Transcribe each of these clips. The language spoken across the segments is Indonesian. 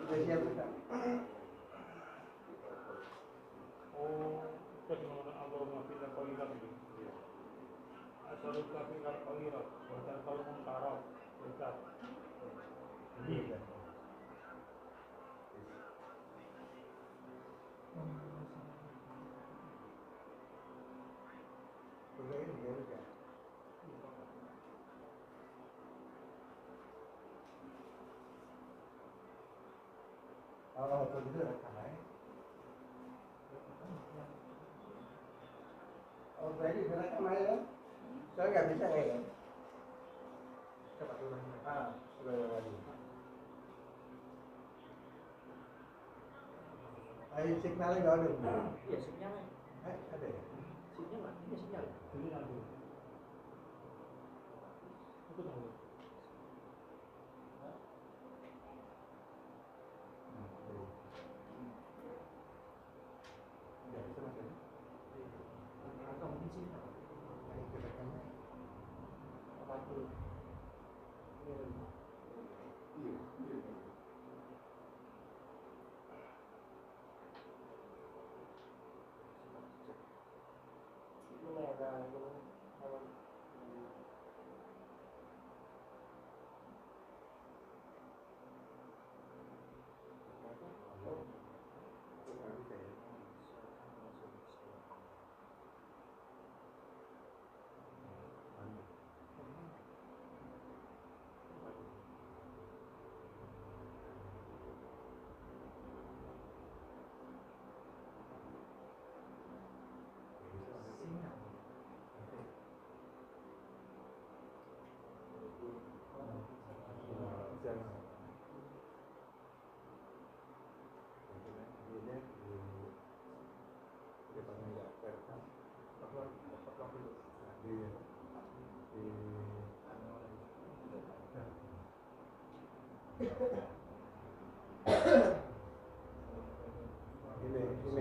Sudah siap Ustaz. Oh, Ustaz mengenai Allahumma fil khairat itu. Asaluka fil khairat wa tarfa'ul munkarat. Ustaz. Iya. Oh, begitu rekam ya. Oh, berarti rekam ya? Saya nggak bisa ya. Coba dulu. Sudah lagi. Ayo signalnya nggak ada. Iya, sinyalnya. Ada ya? Sinyal nggak? Ini sinyal. Jadi nanti. Itu tahu. Atau mungkin sinyal. Apa itu? Ini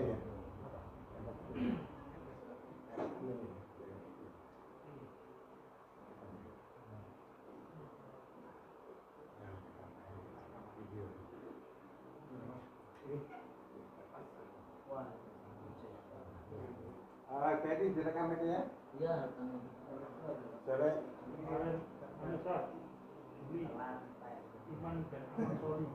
ya. Jadi direkam itu ya? Iya, Sore. Ustaz. Iman dan Amal Solih.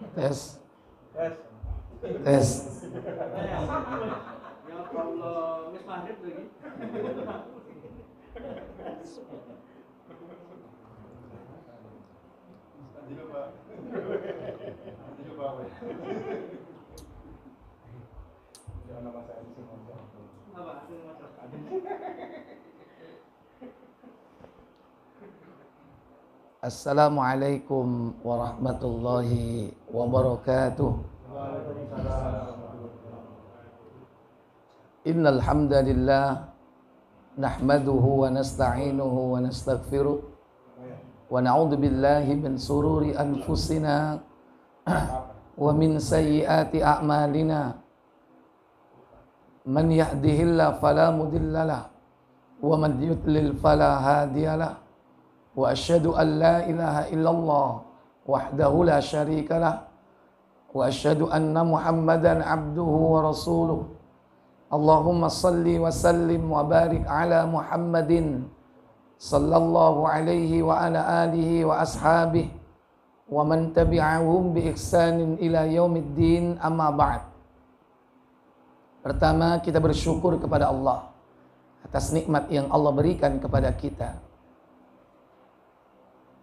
Tes. Tes. Tes. Ya Allah, wis maghrib lagi. Apa? Assalamualaikum warahmatullahi wabarakatuh. Innal hamdalillah nahmaduhu wa nasta'inuhu wa nastaghfiruh wa na'udzu billahi min sururi anfusina wa min sayyiati a'malina. Man yahdihillahu fala mudhillalah wa man yudlil fala hadiyalah. Wa asyhadu an la ilaha illallah wahdahu la syarikalah wa asyhadu anna Muhammadan abduhu wa rasuluh. Allahumma salli wa sallim wa barik ala Muhammadin sallallahu alaihi wa ala alihi wa ashabihi wa man tabi'ahum bi ihsanin ila yaumiddin, amma ba'd. Pertama, kita bersyukur kepada Allah atas nikmat yang Allah berikan kepada kita.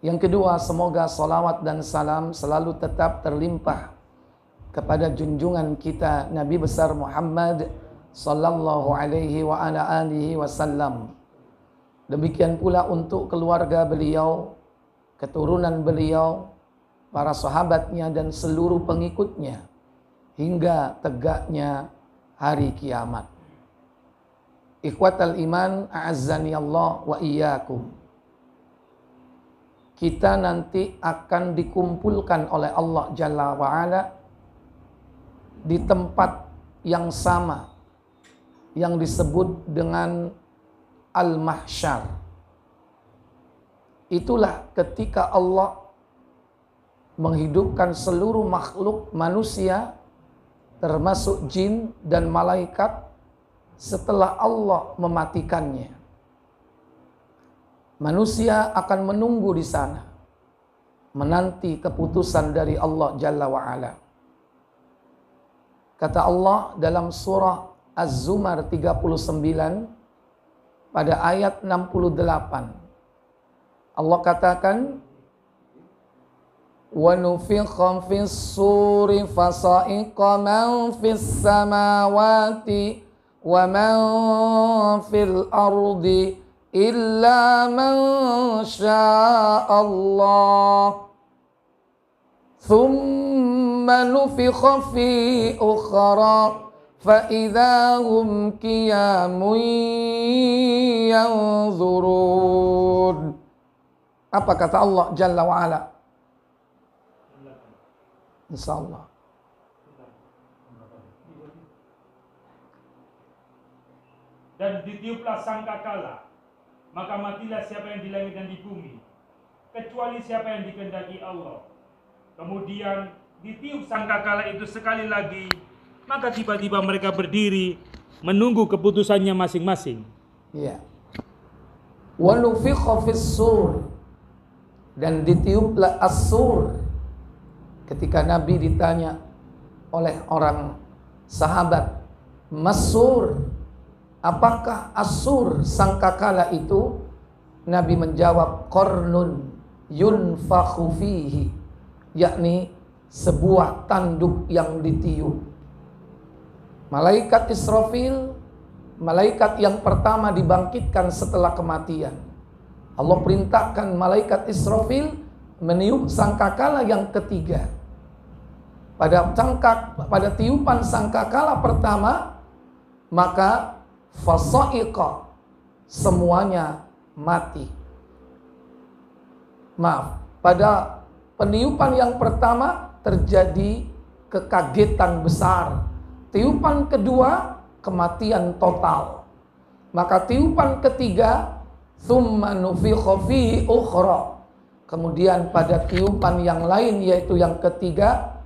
Yang kedua, semoga salawat dan salam selalu tetap terlimpah kepada junjungan kita Nabi besar Muhammad sallallahu alaihi wa ala alihi wasallam. Demikian pula untuk keluarga beliau, keturunan beliau, para sahabatnya dan seluruh pengikutnya hingga tegaknya hari kiamat. Ikhwatal iman, a'azzani Allah wa iyyakum. Kita nanti akan dikumpulkan oleh Allah Jalla wa'ala di tempat yang sama yang disebut dengan Al-Mahsyar. Itulah ketika Allah menghidupkan seluruh makhluk manusia termasuk jin dan malaikat setelah Allah mematikannya. Manusia akan menunggu di sana, menanti keputusan dari Allah Jalla wa'ala. Kata Allah dalam surah Az-Zumar 39 pada ayat 68. Allah katakan, wa nufikha fis suri fasa'iqa man fis samawati wa man fil ardi illa man sya'allah thumma nufikha fi ukhra fa idza hum qiyamun yanzurun. Apa kata Allah Jalla wa'ala? Insyaallah. Dan ditiuplah sangkakala, maka matilah siapa yang di langit dan di bumi, kecuali siapa yang dikehendaki Allah. Kemudian ditiup sangkakala itu sekali lagi, maka tiba-tiba mereka berdiri menunggu keputusannya masing-masing. Ya. Wa nufikha fis sur, dan ditiuplah as-sur. Ketika Nabi ditanya oleh orang sahabat, Masur, apakah as-sur sangkakala itu? Nabi menjawab, qarnun yunfakhu fihi, yakni sebuah tanduk yang ditiup. Malaikat Israfil, malaikat yang pertama dibangkitkan setelah kematian, Allah perintahkan malaikat Israfil meniup sangkakala yang ketiga. Pada tiupan sangkakala pertama, maka fasa'iqa, semuanya mati. Maaf, pada peniupan yang pertama terjadi kekagetan besar. Tiupan kedua, kematian total. Maka tiupan ketiga, tsumma nufikha fihi ukhra. Kemudian pada tiupan yang lain, yaitu yang ketiga,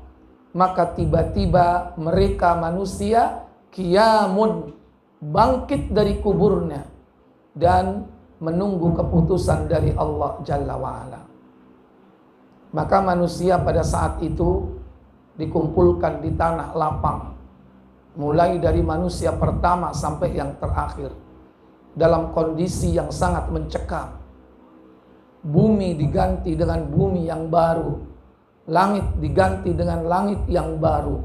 maka tiba-tiba mereka manusia qiyamun, bangkit dari kuburnya dan menunggu keputusan dari Allah Jalla wa'ala. Maka manusia pada saat itu dikumpulkan di tanah lapang, mulai dari manusia pertama sampai yang terakhir, dalam kondisi yang sangat mencekam. Bumi diganti dengan bumi yang baru, langit diganti dengan langit yang baru.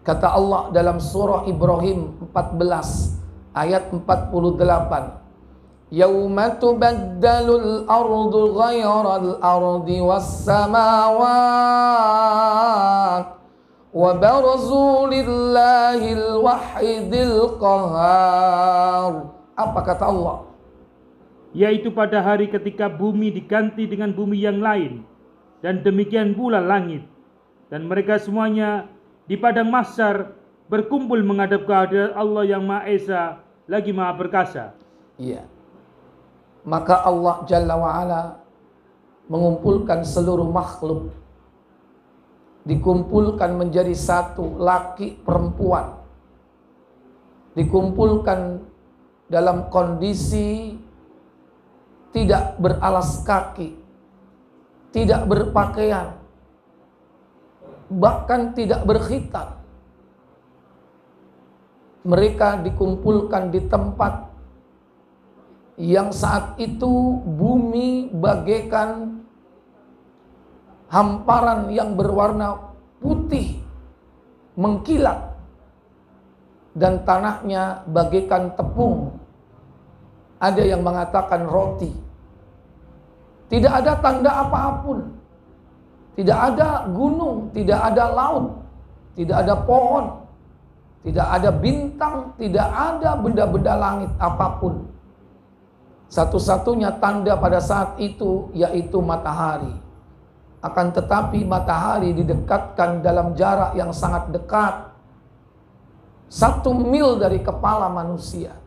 Kata Allah dalam surah Ibrahim 14 ayat 48, Yauma tubaddalul ardu ghairal ardi was samawat wa barazu lillahil wahidil qahhar. Apa kata Allah? Yaitu pada hari ketika bumi diganti dengan bumi yang lain, dan demikian pula langit, dan mereka semuanya di padang mahsyar berkumpul menghadap kehadirat Allah yang Maha Esa lagi Maha Perkasa. Iya. Maka Allah Jalla wa'ala mengumpulkan seluruh makhluk, dikumpulkan menjadi satu, laki perempuan, dikumpulkan dalam kondisi tidak beralas kaki, tidak berpakaian, bahkan tidak berkhitan. Mereka dikumpulkan di tempat yang saat itu bumi bagaikan hamparan yang berwarna putih mengkilat, dan tanahnya bagaikan tepung. Ada yang mengatakan roti. Tidak ada tanda apapun, tidak ada gunung, tidak ada laut, tidak ada pohon, tidak ada bintang, tidak ada benda-benda langit apapun. Satu-satunya tanda pada saat itu yaitu matahari. Akan tetapi matahari didekatkan dalam jarak yang sangat dekat, 1 mil dari kepala manusia.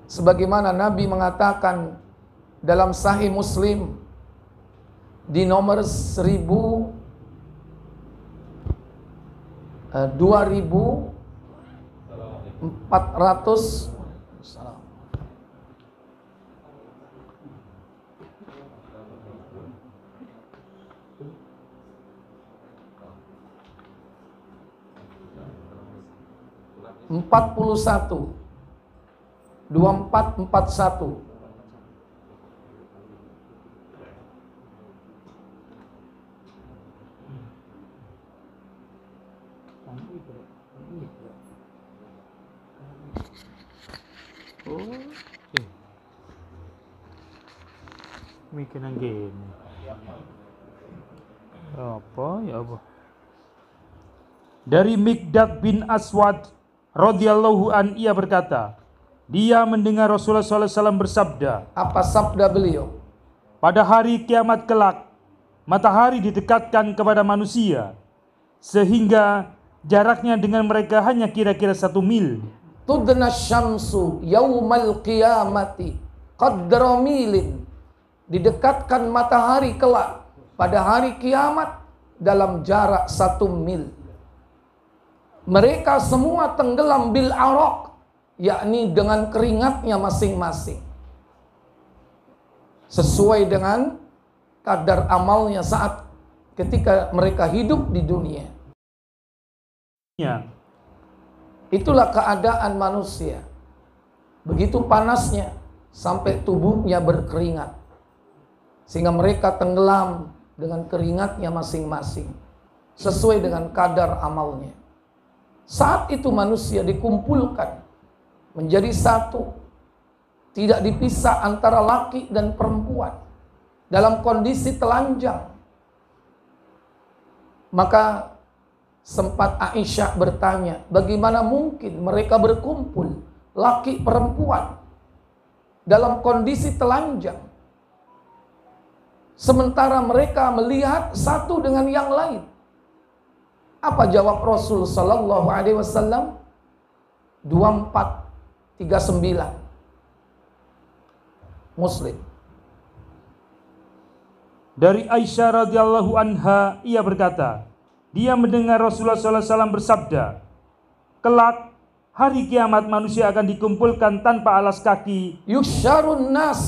Sebagaimana Nabi mengatakan dalam Sahih Muslim di nomor 2400 2441. Mikir nang gini. Apa ya apa? Dari Mikdad bin Aswad radhiyallahu an, ia berkata, dia mendengar Rasulullah SAW bersabda. Apa sabda beliau? Pada hari kiamat kelak, matahari didekatkan kepada manusia, sehingga jaraknya dengan mereka hanya kira-kira 1 mil. Tudna syamsu yaumal qiyamati qadra milin. Didekatkan matahari kelak pada hari kiamat dalam jarak 1 mil. Mereka semua tenggelam bil araq, yakni dengan keringatnya masing-masing, sesuai dengan kadar amalnya saat ketika mereka hidup di dunia. Itulah keadaan manusia. Begitu panasnya sampai tubuhnya berkeringat, sehingga mereka tenggelam dengan keringatnya masing-masing sesuai dengan kadar amalnya. Saat itu manusia dikumpulkan menjadi satu, tidak dipisah antara laki dan perempuan dalam kondisi telanjang. Maka sempat Aisyah bertanya, bagaimana mungkin mereka berkumpul laki perempuan dalam kondisi telanjang, sementara mereka melihat satu dengan yang lain. Apa jawab Rasul sallallahu alaihi wasallam? 2439 Muslim. Dari Aisyah radhiyallahu anha, ia berkata, dia mendengar Rasulullah SAW bersabda, kelak hari kiamat manusia akan dikumpulkan tanpa alas kaki. Yusyarun nas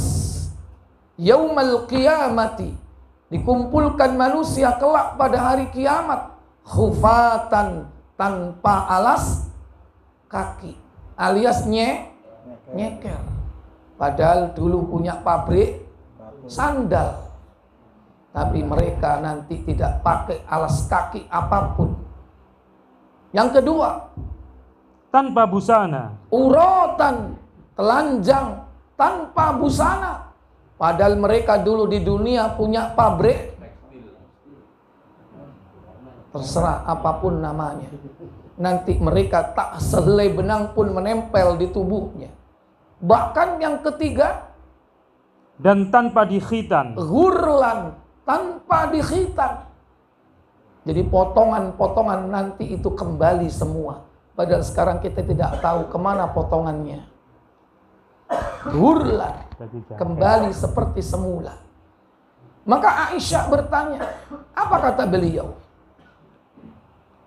yaumal qiyamati, dikumpulkan manusia kelak pada hari kiamat, khufatan, tanpa alas kaki, alias nyeker. Padahal dulu punya pabrik sandal, tapi mereka nanti tidak pakai alas kaki apapun. Yang kedua, tanpa busana. Uratan, telanjang, tanpa busana. Padahal mereka dulu di dunia punya pabrik, terserah apapun namanya. Nanti mereka tak sehelai benang pun menempel di tubuhnya. Bahkan yang ketiga, dan tanpa dikhitan. Ghurlan, tanpa dikhitan. Jadi potongan-potongan nanti itu kembali semua. Padahal sekarang kita tidak tahu kemana potongannya. Ghurlan, kembali seperti semula. Maka Aisyah bertanya, apa kata beliau?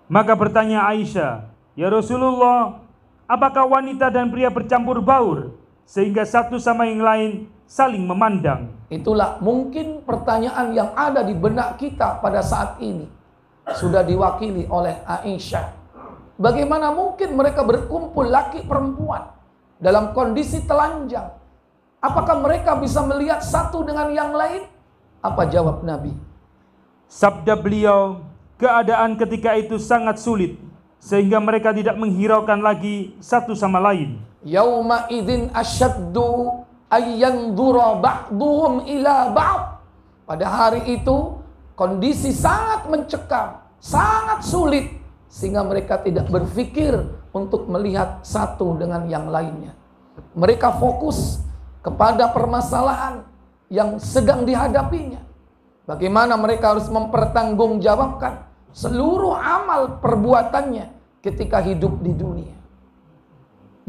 Maka bertanya Aisyah, ya Rasulullah, apakah wanita dan pria bercampur baur sehingga satu sama yang lain saling memandang? Itulah mungkin pertanyaan yang ada di benak kita pada saat ini. Sudah diwakili oleh Aisyah. Bagaimana mungkin mereka berkumpul laki perempuan dalam kondisi telanjang? Apakah mereka bisa melihat satu dengan yang lain? Apa jawab Nabi? Sabda beliau, keadaan ketika itu sangat sulit sehingga mereka tidak menghiraukan lagi satu sama lain. Yauma idzin asyaddu ayyanzura ba'duhum ila ba'd. Pada hari itu kondisi sangat mencekam, sangat sulit, sehingga mereka tidak berpikir untuk melihat satu dengan yang lainnya. Mereka fokus kepada permasalahan yang sedang dihadapinya. Bagaimana mereka harus mempertanggungjawabkan seluruh amal perbuatannya ketika hidup di dunia.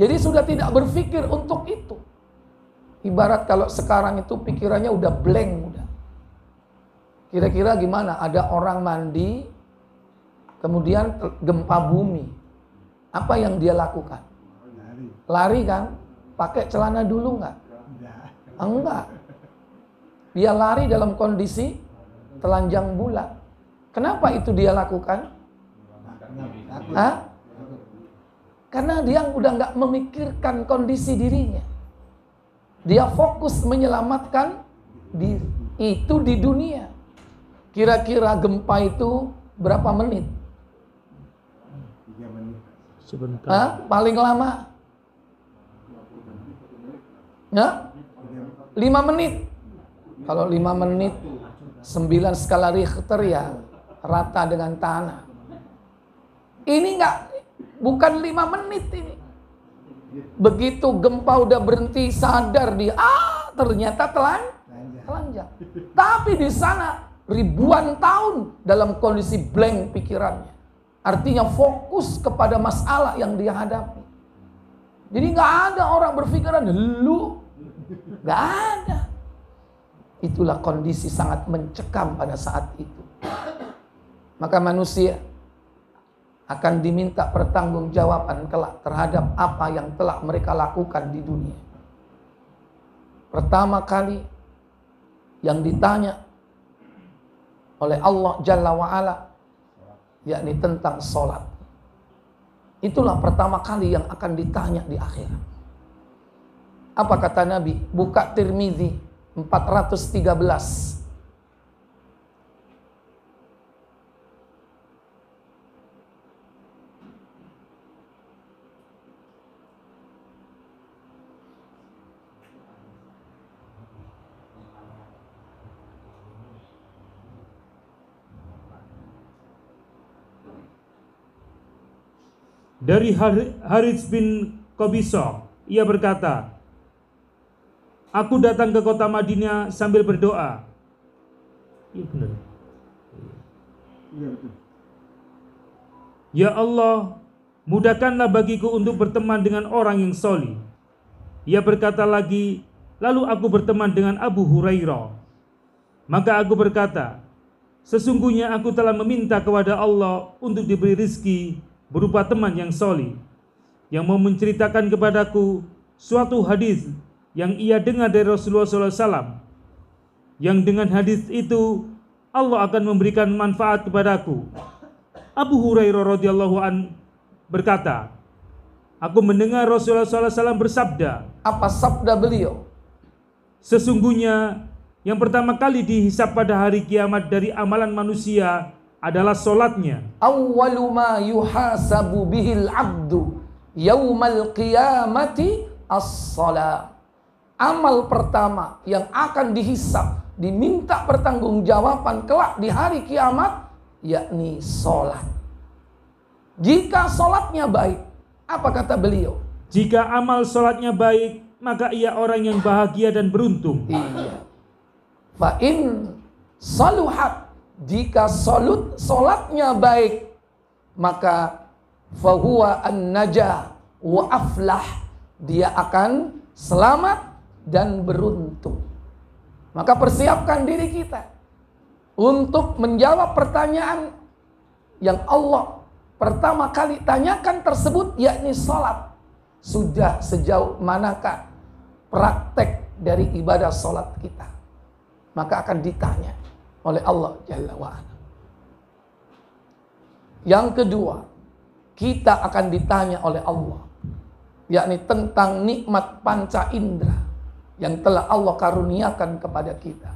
Jadi sudah tidak berpikir untuk itu. Ibarat kalau sekarang itu pikirannya udah blank udah. Kira-kira gimana? Ada orang mandi, kemudian gempa bumi. Apa yang dia lakukan? Lari kan? Pakai celana dulu enggak? Enggak. Dia lari dalam kondisi telanjang bulat. Kenapa itu dia lakukan? Hah? Karena dia udah nggak memikirkan kondisi dirinya. Dia fokus menyelamatkan diri. Itu di dunia. Kira-kira gempa itu berapa menit? 3 menit. Sebentar. Hah? Paling lama? Ya? 5 menit. Kalau 5 menit 9 skala Richter ya rata dengan tanah. Ini enggak, bukan 5 menit ini. Begitu gempa udah berhenti, sadar dia, ternyata telanjang. Tapi di sana ribuan tahun dalam kondisi blank pikirannya. Artinya fokus kepada masalah yang dia hadapi. Jadi nggak ada orang berpikiran lu, nggak ada. Itulah kondisi sangat mencekam pada saat itu. Maka manusia akan diminta pertanggungjawaban kelak terhadap apa yang telah mereka lakukan di dunia. Pertama kali yang ditanya oleh Allah Jalla wa'ala, yakni tentang sholat. Itulah pertama kali yang akan ditanya di akhirat. Apa kata Nabi? Buka Tirmidzi 413. Dari Harits bin Qabisah, ia berkata, aku datang ke kota Madinah sambil berdoa. Iya benar. Iya betul. Ya Allah, mudahkanlah bagiku untuk berteman dengan orang yang solih. Ia berkata lagi, lalu aku berteman dengan Abu Hurairah. Maka aku berkata, sesungguhnya aku telah meminta kepada Allah untuk diberi rizki berupa teman yang solih, yang mau menceritakan kepadaku suatu hadis yang ia dengar dari Rasulullah SAW, yang dengan hadis itu Allah akan memberikan manfaat kepadaku. Abu Hurairah radhiyallahu an berkata, aku mendengar Rasulullah SAW bersabda. Apa sabda beliau? Sesungguhnya yang pertama kali dihisab pada hari kiamat dari amalan manusia adalah solatnya. Awwalu ma yuhasabu bihil abdu yaumal qiyamati as-salat. Amal pertama yang akan dihisab, diminta pertanggungjawaban kelak di hari kiamat, yakni solat. Jika solatnya baik, apa kata beliau? Jika amal solatnya baik, maka ia orang yang bahagia dan beruntung. Iya. Fa in saluhat, jika solatnya baik, maka fahuwa an-najah wa aflah, dia akan selamat dan beruntung. Maka persiapkan diri kita untuk menjawab pertanyaan yang Allah pertama kali tanyakan tersebut, yakni salat. Sudah sejauh manakah praktek dari ibadah salat kita? Maka akan ditanya oleh Allah Jalla wa'ala. Yang kedua, kita akan ditanya oleh Allah, yakni tentang nikmat panca indera yang telah Allah karuniakan kepada kita.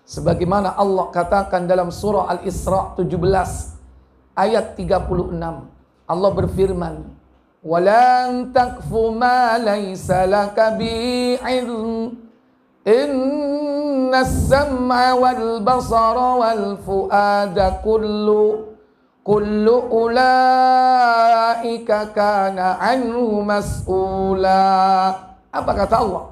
Sebagaimana Allah katakan dalam surah Al-Isra 17 ayat 36, Allah berfirman, "Walan takfu ma laysa laka bi'ilm, inna as-sam'a wal basara wal fu'ada kullu ulaika kana anhu mas'ula." Apa kata Allah?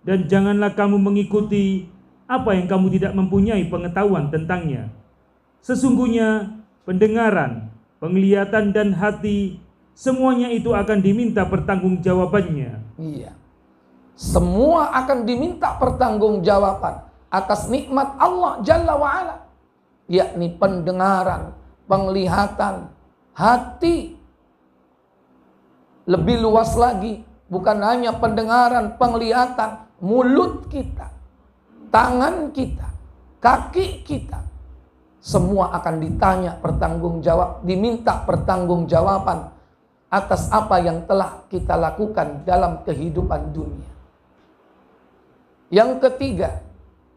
Dan janganlah kamu mengikuti apa yang kamu tidak mempunyai pengetahuan tentangnya. Sesungguhnya pendengaran, penglihatan dan hati, semuanya itu akan diminta pertanggungjawabannya. Iya. Semua akan diminta pertanggungjawaban atas nikmat Allah Jalla wa'ala, yakni pendengaran, penglihatan, hati. Lebih luas lagi, bukan hanya pendengaran, penglihatan, mulut kita, tangan kita, kaki kita, semua akan ditanya diminta pertanggungjawaban atas apa yang telah kita lakukan dalam kehidupan dunia. Yang ketiga,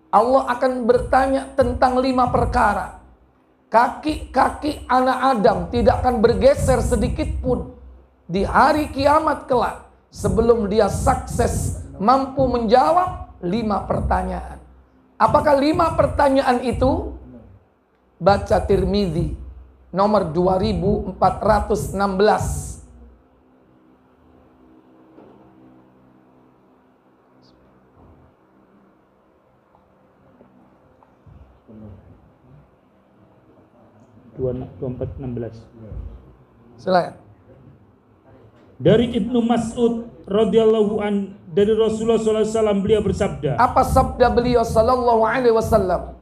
Allah akan bertanya tentang 5 perkara. Kaki-kaki anak Adam tidak akan bergeser sedikit pun di hari kiamat kelak sebelum dia sukses mampu menjawab 5 pertanyaan. Apakah 5 pertanyaan itu? Baca Tirmidzi nomor 2416. Silakan. Dari Ibnu Mas'ud radhiyallahu an, dari Rasulullah SAW, beliau bersabda. Apa sabda beliau sallallahu alaihi wasallam?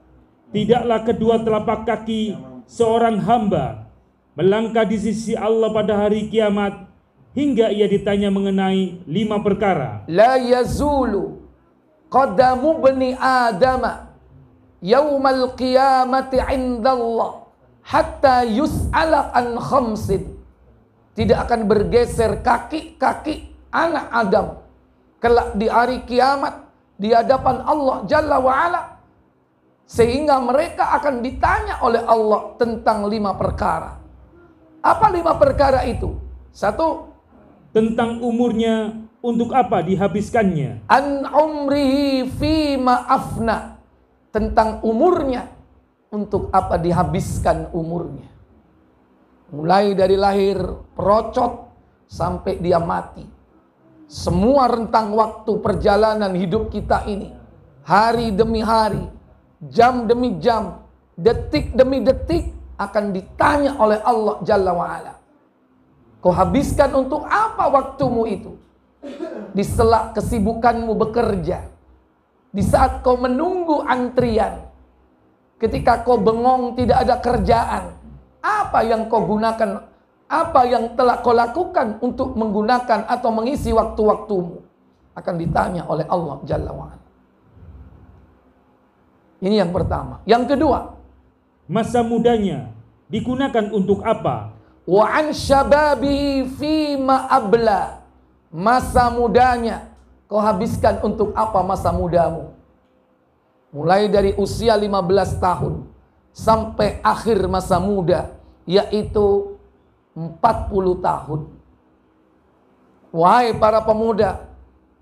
Tidaklah kedua telapak kaki seorang hamba melangkah di sisi Allah pada hari kiamat hingga ia ditanya mengenai 5 perkara. La yazulu qadamu bani adama yaumal qiyamati indallah hatta yus'ala an khamsin. Tidak akan bergeser kaki-kaki anak Adam kelak di hari kiamat di hadapan Allah Jalla wa'ala, sehingga mereka akan ditanya oleh Allah tentang 5 perkara. Apa 5 perkara itu? 1, tentang umurnya, untuk apa dihabiskannya. an umrihi fima afna, tentang umurnya, untuk apa dihabiskan umurnya. Mulai dari lahir perocot sampai dia mati. Semua rentang waktu perjalanan hidup kita ini, hari demi hari, jam demi jam, detik demi detik, akan ditanya oleh Allah Jalla wa'ala. Kau habiskan untuk apa waktumu itu? Di sela kesibukanmu bekerja, di saat kau menunggu antrian, ketika kau bengong tidak ada kerjaan, apa yang kau gunakan, apa yang telah kau lakukan untuk menggunakan atau mengisi waktu-waktumu, akan ditanya oleh Allah Jalla wa'ala. Ini yang pertama. Yang kedua, masa mudanya digunakan untuk apa? wa an syababihi fima abla. Masa mudanya kau habiskan untuk apa masa mudamu? Mulai dari usia 15 tahun sampai akhir masa muda, yaitu 40 tahun. Wahai para pemuda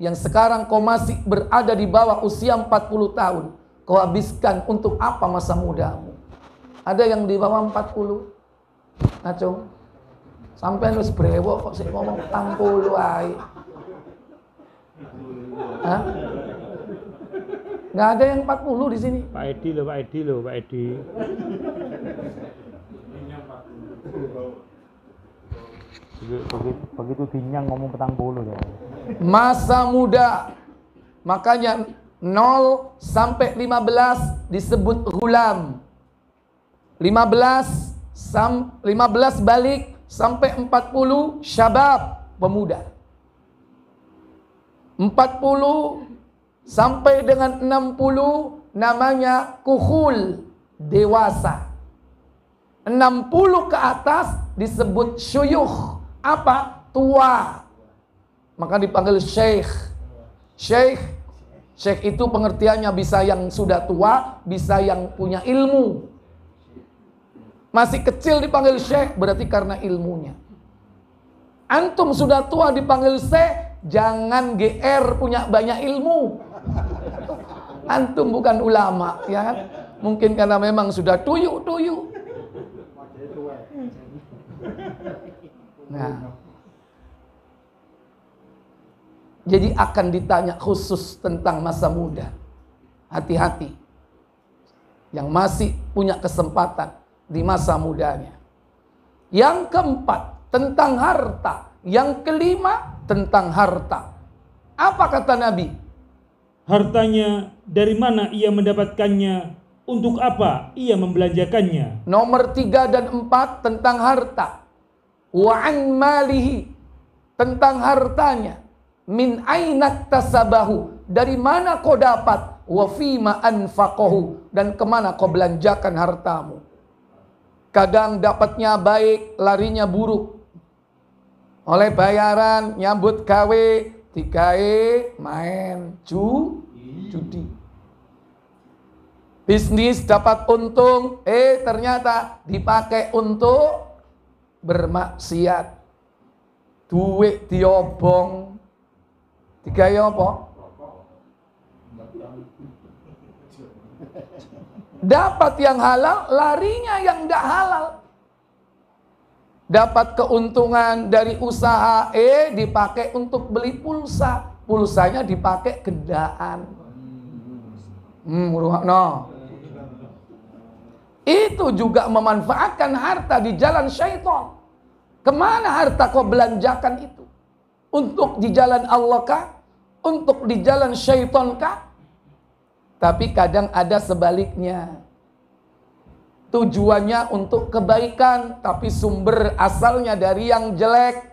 yang sekarang kau masih berada di bawah usia 40 tahun, kau habiskan untuk apa masa mudamu? Ada yang di bawah 40? Acung, sampai nus brewok kok sih ngomong 40 ae. Hah? Nggak ada yang 40 di sini. Pak Edi loh, Pak Edi loh, Pak Edi. Begitu dinyang ngomong 40 ya. Masa muda, makanya 0 sampai 15 disebut ghulam. 15 balik sampai 40 syabab, pemuda. 40 sampai dengan 60 namanya kuhul, dewasa. 60 ke atas disebut syuyukh. Apa? Tua. Maka dipanggil syekh. Syekh itu pengertiannya bisa yang sudah tua, bisa yang punya ilmu. Masih kecil dipanggil syekh berarti karena ilmunya. Antum sudah tua dipanggil syekh, jangan GR punya banyak ilmu. Antum bukan ulama, ya kan? Mungkin karena memang sudah tuyuk. Nah, jadi akan ditanya khusus tentang masa muda. Hati-hati yang masih punya kesempatan di masa mudanya. Yang keempat, tentang harta. Yang kelima, tentang harta. Apa kata Nabi? Hartanya dari mana ia mendapatkannya? Untuk apa ia membelanjakannya? Nomor 3 dan 4 tentang harta. Wa an malihi, tentang hartanya. Min ainak tasabahu, dari mana kau dapat? Wa fima anfaqahu, dan kemana kau belanjakan hartamu? Kadang dapatnya baik, larinya buruk. Oleh bayaran, nyambut gawe, digawe main judi. Bisnis dapat untung, ternyata dipakai untuk bermaksiat. Duit diobong, digawe apa? Dapat yang halal, larinya yang tidak halal. Dapat keuntungan dari usaha, dipakai untuk beli pulsa. Pulsanya dipakai gendaan. Itu juga memanfaatkan harta di jalan syaitan. Kemana harta kau belanjakan itu? Untuk di jalan Allah kah? Untuk di jalan syaitan kah? Tapi kadang ada sebaliknya. Tujuannya untuk kebaikan, tapi sumber asalnya dari yang jelek.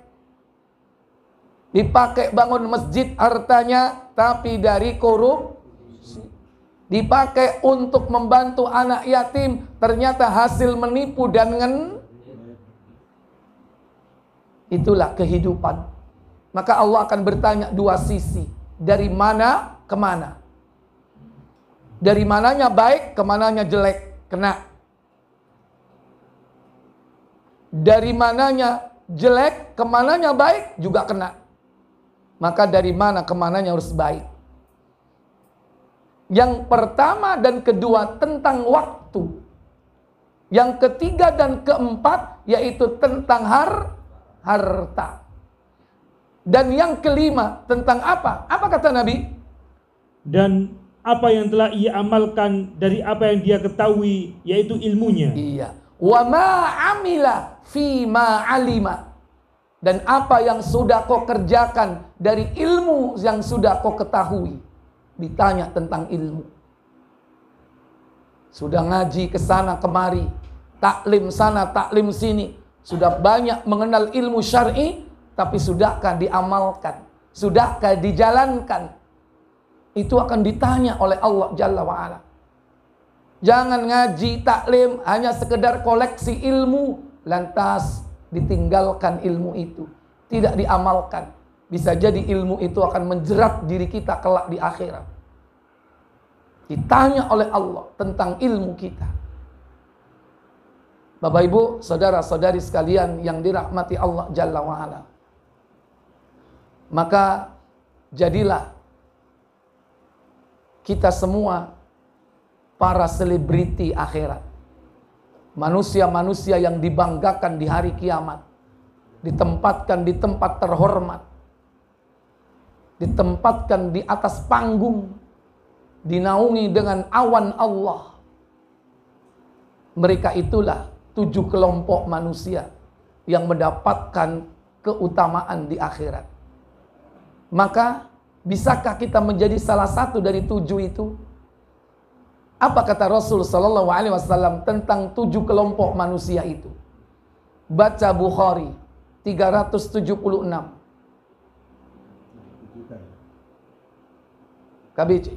Dipakai bangun masjid hartanya, tapi dari korupsi. Dipakai untuk membantu anak yatim, ternyata hasil menipu dan itulah kehidupan. Maka Allah akan bertanya dua sisi. Dari mana ke mana? Dari mananya baik, kemananya jelek, kena. Dari mananya jelek, kemananya baik, juga kena. Maka dari mana kemananya harus baik. Yang pertama dan kedua tentang waktu. Yang ketiga dan keempat yaitu tentang harta. Dan yang kelima tentang apa? Apa kata Nabi? Dan apa yang telah ia amalkan dari apa yang dia ketahui, yaitu ilmunya. Iya. Wa ma amila fi ma alima. Dan apa yang sudah kau kerjakan dari ilmu yang sudah kau ketahui. Ditanya tentang ilmu. Sudah ngaji ke sana kemari, taklim sana, taklim sini. Sudah banyak mengenal ilmu syar'i, tapi sudahkah diamalkan? Sudahkah dijalankan? Itu akan ditanya oleh Allah Jalla wa'ala. Jangan ngaji taklim hanya sekedar koleksi ilmu, lantas ditinggalkan ilmu itu, tidak diamalkan. Bisa jadi ilmu itu akan menjerat diri kita kelak di akhirat. Ditanya oleh Allah tentang ilmu kita. Bapak Ibu, saudara-saudari sekalian yang dirahmati Allah Jalla wa'ala. Maka jadilah kita semua para selebriti akhirat. Manusia-manusia yang dibanggakan di hari kiamat. Ditempatkan di tempat terhormat. Ditempatkan di atas panggung. Dinaungi dengan awan Allah. Mereka itulah 7 kelompok manusia yang mendapatkan keutamaan di akhirat. Maka bisakah kita menjadi salah satu dari 7 itu? Apa kata Rasul sallallahu alaihi wasallam tentang 7 kelompok manusia itu? Baca Bukhari 376. KBC.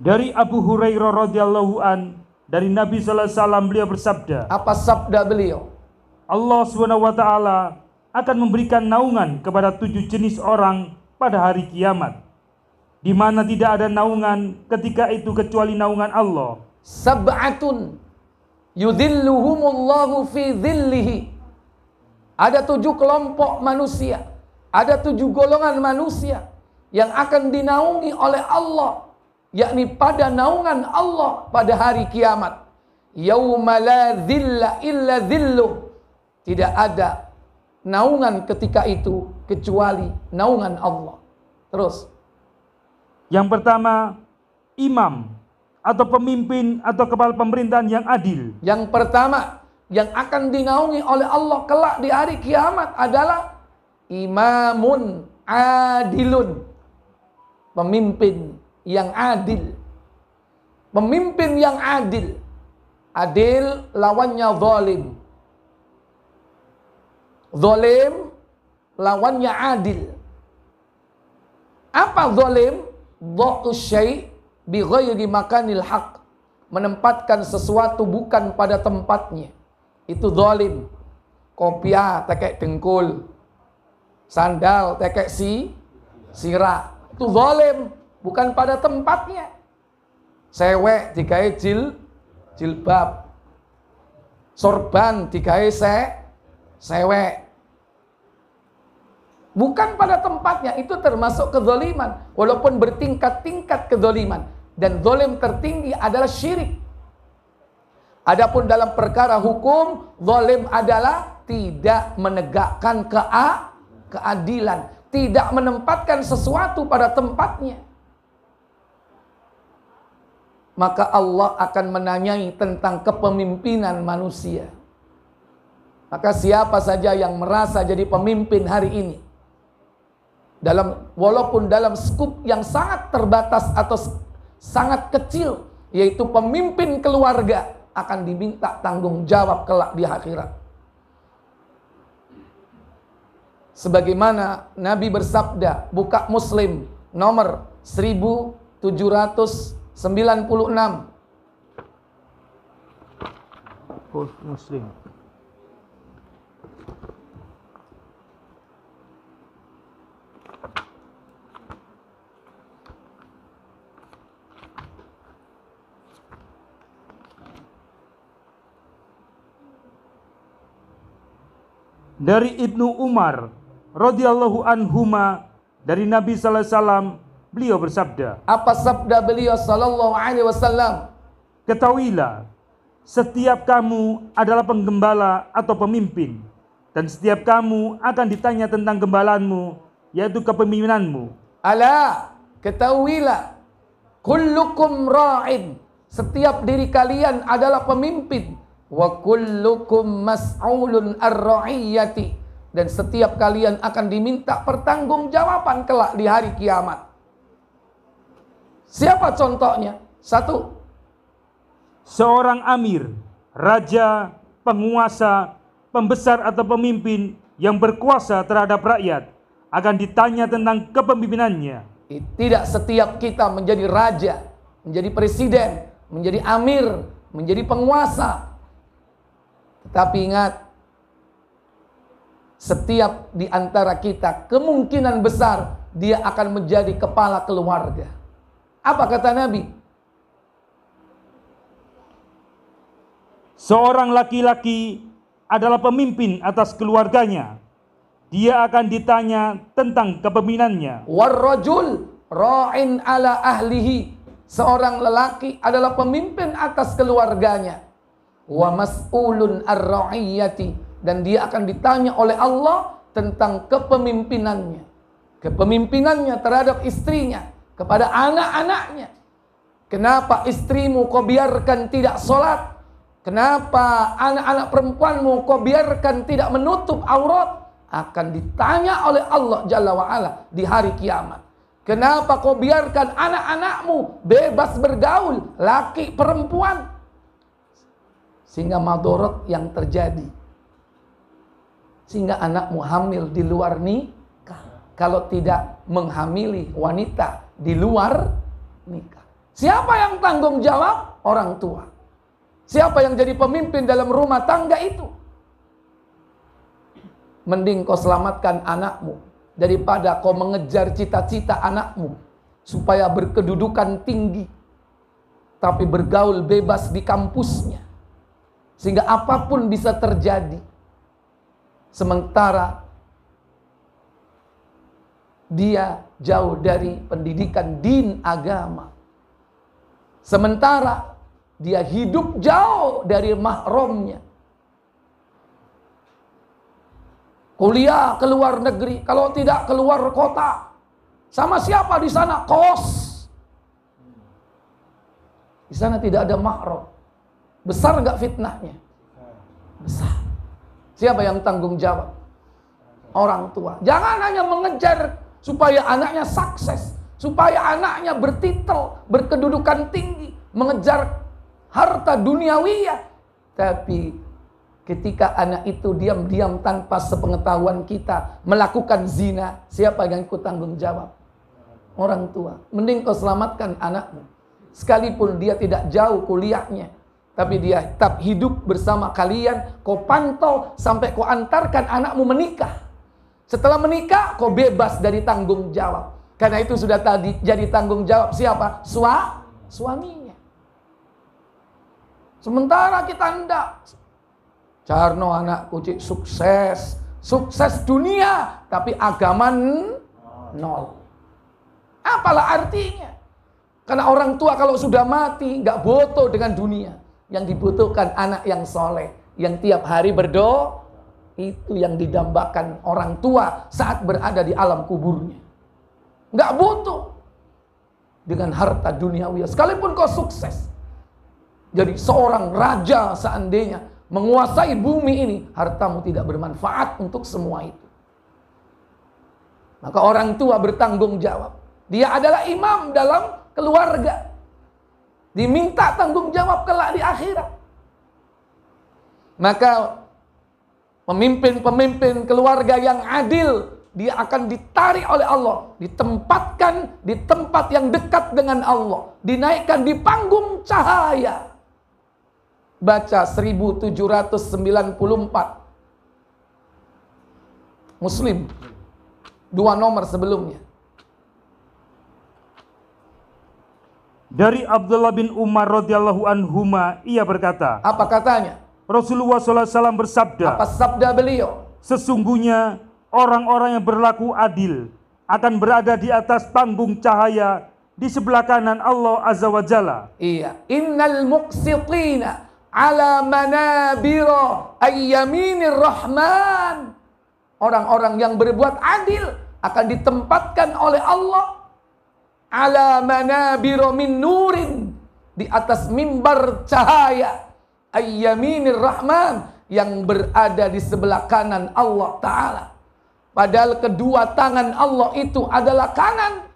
Dari Abu Hurairah radhiyallahu an, dari Nabi sallallahu alaihi wasallam, beliau bersabda, Apa sabda beliau? Allah Subhanahu wa taala akan memberikan naungan kepada 7 jenis orang pada hari kiamat, di mana tidak ada naungan ketika itu kecuali naungan Allah. Sab'atun yudhilluhumullahu fi dhillihi. Ada 7 kelompok manusia, ada 7 golongan manusia yang akan dinaungi oleh Allah, yakni pada naungan Allah pada hari kiamat. Yauma la dhilla illa dhilluh. Tidak ada naungan ketika itu kecuali naungan Allah. Terus. Yang pertama, imam atau pemimpin atau kepala pemerintahan yang adil. Yang pertama yang akan dinaungi oleh Allah kelak di hari kiamat adalah imamun adilun. Pemimpin yang adil. Pemimpin yang adil. Adil lawannya zalim. Zalim lawannya adil. Apa zalim? Dha'u syai' bi ghairi makanil haq. Menempatkan sesuatu bukan pada tempatnya. Itu zalim. Kopiah tekek dengkul. Sandal tekek sirah. Itu zalim. Bukan pada tempatnya. Sewek digawe jilbab. Sorban digawe sewek. Bukan pada tempatnya. Itu termasuk kezaliman. Walaupun bertingkat-tingkat kezaliman. Dan zalim tertinggi adalah syirik. Adapun dalam perkara hukum, zalim adalah tidak menegakkan keadilan. Tidak menempatkan sesuatu pada tempatnya. Maka Allah akan menanyai tentang kepemimpinan manusia. Maka siapa saja yang merasa jadi pemimpin hari ini, walaupun dalam skup yang sangat terbatas atau sangat kecil, yaitu pemimpin keluarga, akan diminta tanggung jawab kelak di akhirat. Sebagaimana Nabi bersabda, buka Muslim nomor 1796. Muslim. Dari Ibnu Umar radhiyallahu anhuma, dari Nabi sallallahu alaihi wasallam, beliau bersabda, Apa sabda beliau sallallahu alaihi wasallam? ketahuilah, setiap kamu adalah penggembala atau pemimpin, dan setiap kamu akan ditanya tentang gembalaanmu, yaitu kepemimpinanmu. Ala, ketahuilah, kullukum ra'in, setiap diri kalian adalah pemimpin, wa kullukum mas'ulun ar-ra'iyyati, dan setiap kalian akan diminta pertanggungjawaban kelak di hari kiamat. Siapa contohnya? Satu, Seorang amir, raja, penguasa, pembesar atau pemimpin yang berkuasa terhadap rakyat akan ditanya tentang kepemimpinannya. tidak setiap kita menjadi raja, menjadi presiden, menjadi amir, menjadi penguasa. Tetapi ingat, setiap di antara kita kemungkinan besar dia akan menjadi kepala keluarga. Apa kata Nabi? Seorang laki-laki adalah pemimpin atas keluarganya. Dia akan ditanya tentang kepemimpinannya. Warrajul ra'in ala ahlihi, seorang lelaki adalah pemimpin atas keluarganya. Wa mas'ulun ar-ra'iyyati, dan dia akan ditanya oleh Allah tentang kepemimpinannya. Kepemimpinannya terhadap istrinya, kepada anak-anaknya. Kenapa istrimu kau biarkan tidak sholat? Kenapa anak-anak perempuanmu kau biarkan tidak menutup aurat? Akan ditanya oleh Allah Jalla wa'ala di hari kiamat. Kenapa kau biarkan anak-anakmu bebas bergaul, laki perempuan? Sehingga madorot yang terjadi. Sehingga anakmu hamil di luar nikah. Kalau tidak menghamili wanita di luar nikah. Siapa yang tanggung jawab? Orang tua. Siapa yang jadi pemimpin dalam rumah tangga itu? Mending kau selamatkan anakmu daripada kau mengejar cita-cita anakmu supaya berkedudukan tinggi tapi bergaul bebas di kampusnya sehingga apapun bisa terjadi. Sementara dia jauh dari pendidikan din agama. Sementara dia hidup jauh dari mahramnya. Kuliah ke luar negeri, kalau tidak keluar kota. Sama siapa di sana? Kos. Di sana tidak ada mahram. Besar enggak fitnahnya? Besar. Siapa yang tanggung jawab? Orang tua. Jangan hanya mengejar supaya anaknya sukses, supaya anaknya bertitel, berkedudukan tinggi, mengejar harta duniawiyah. Tapi ketika anak itu diam-diam tanpa sepengetahuan kita melakukan zina, siapa yang ikut tanggung jawab? Orang tua. Mending kau selamatkan anakmu. Sekalipun dia tidak jauh kuliahnya, tapi dia tetap hidup bersama kalian. Kau pantau sampai kau antarkan anakmu menikah. Setelah menikah, kau bebas dari tanggung jawab. Karena itu sudah tadi jadi tanggung jawab siapa? Suaminya. Sementara kita hendak. Carno anakku cik sukses. Sukses dunia. Tapi agama nol. Apalah artinya? Karena orang tua kalau sudah mati nggak butuh dengan dunia. Yang dibutuhkan anak yang soleh. Yang tiap hari berdoa. Itu yang didambakan orang tua saat berada di alam kuburnya. Nggak butuh dengan harta duniawi. Sekalipun kau sukses. Jadi seorang raja seandainya menguasai bumi ini, hartamu tidak bermanfaat untuk semua itu. Maka orang tua bertanggung jawab. Dia adalah imam dalam keluarga. Diminta tanggung jawab kelak di akhirat. Maka pemimpin-pemimpin keluarga yang adil, dia akan ditarik oleh Allah, ditempatkan di tempat yang dekat dengan Allah, dinaikkan di panggung cahaya. Baca 1794 Muslim, 2 nomor sebelumnya. Dari Abdullah bin Umar radhiyallahu anhuma, ia berkata, Apa katanya? Rasulullah SAW bersabda, Apa sabda beliau? Sesungguhnya orang-orang yang berlaku adil akan berada di atas panggung cahaya di sebelah kanan Allah Azza wa Jalla. Iya, innal muqsitina ala manabira ayyaminir rahman. Orang-orang yang berbuat adil akan ditempatkan oleh Allah ala manabira min nurin, di atas mimbar cahaya ayyaminir rahman, yang berada di sebelah kanan Allah Ta'ala. Padahal kedua tangan Allah itu adalah kanan.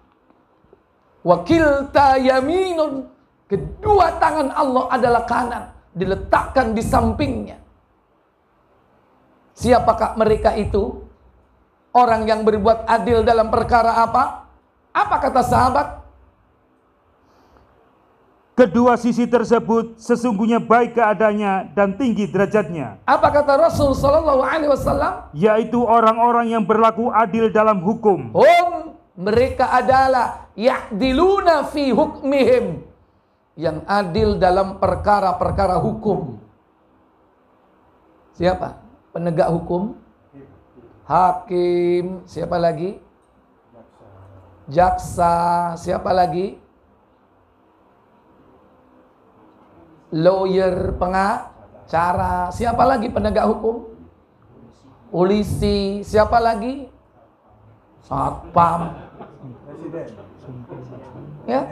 Wakilta yaminun, kedua tangan Allah adalah kanan, diletakkan di sampingnya. Siapakah mereka itu? Orang yang berbuat adil dalam perkara apa? Apa kata sahabat? Kedua sisi tersebut sesungguhnya baik keadaannya dan tinggi derajatnya. Apa kata Rasul sallallahu alaihi wasallam? Yaitu orang-orang yang berlaku adil dalam hukum. Mereka adalah ya'diluna fi hukmihim, yang adil dalam perkara-perkara hukum. Siapa? Penegak hukum, hakim, siapa lagi? Jaksa, siapa lagi? Lawyer, pengacara, siapa lagi penegak hukum? Polisi, siapa lagi? Satpam. Ya.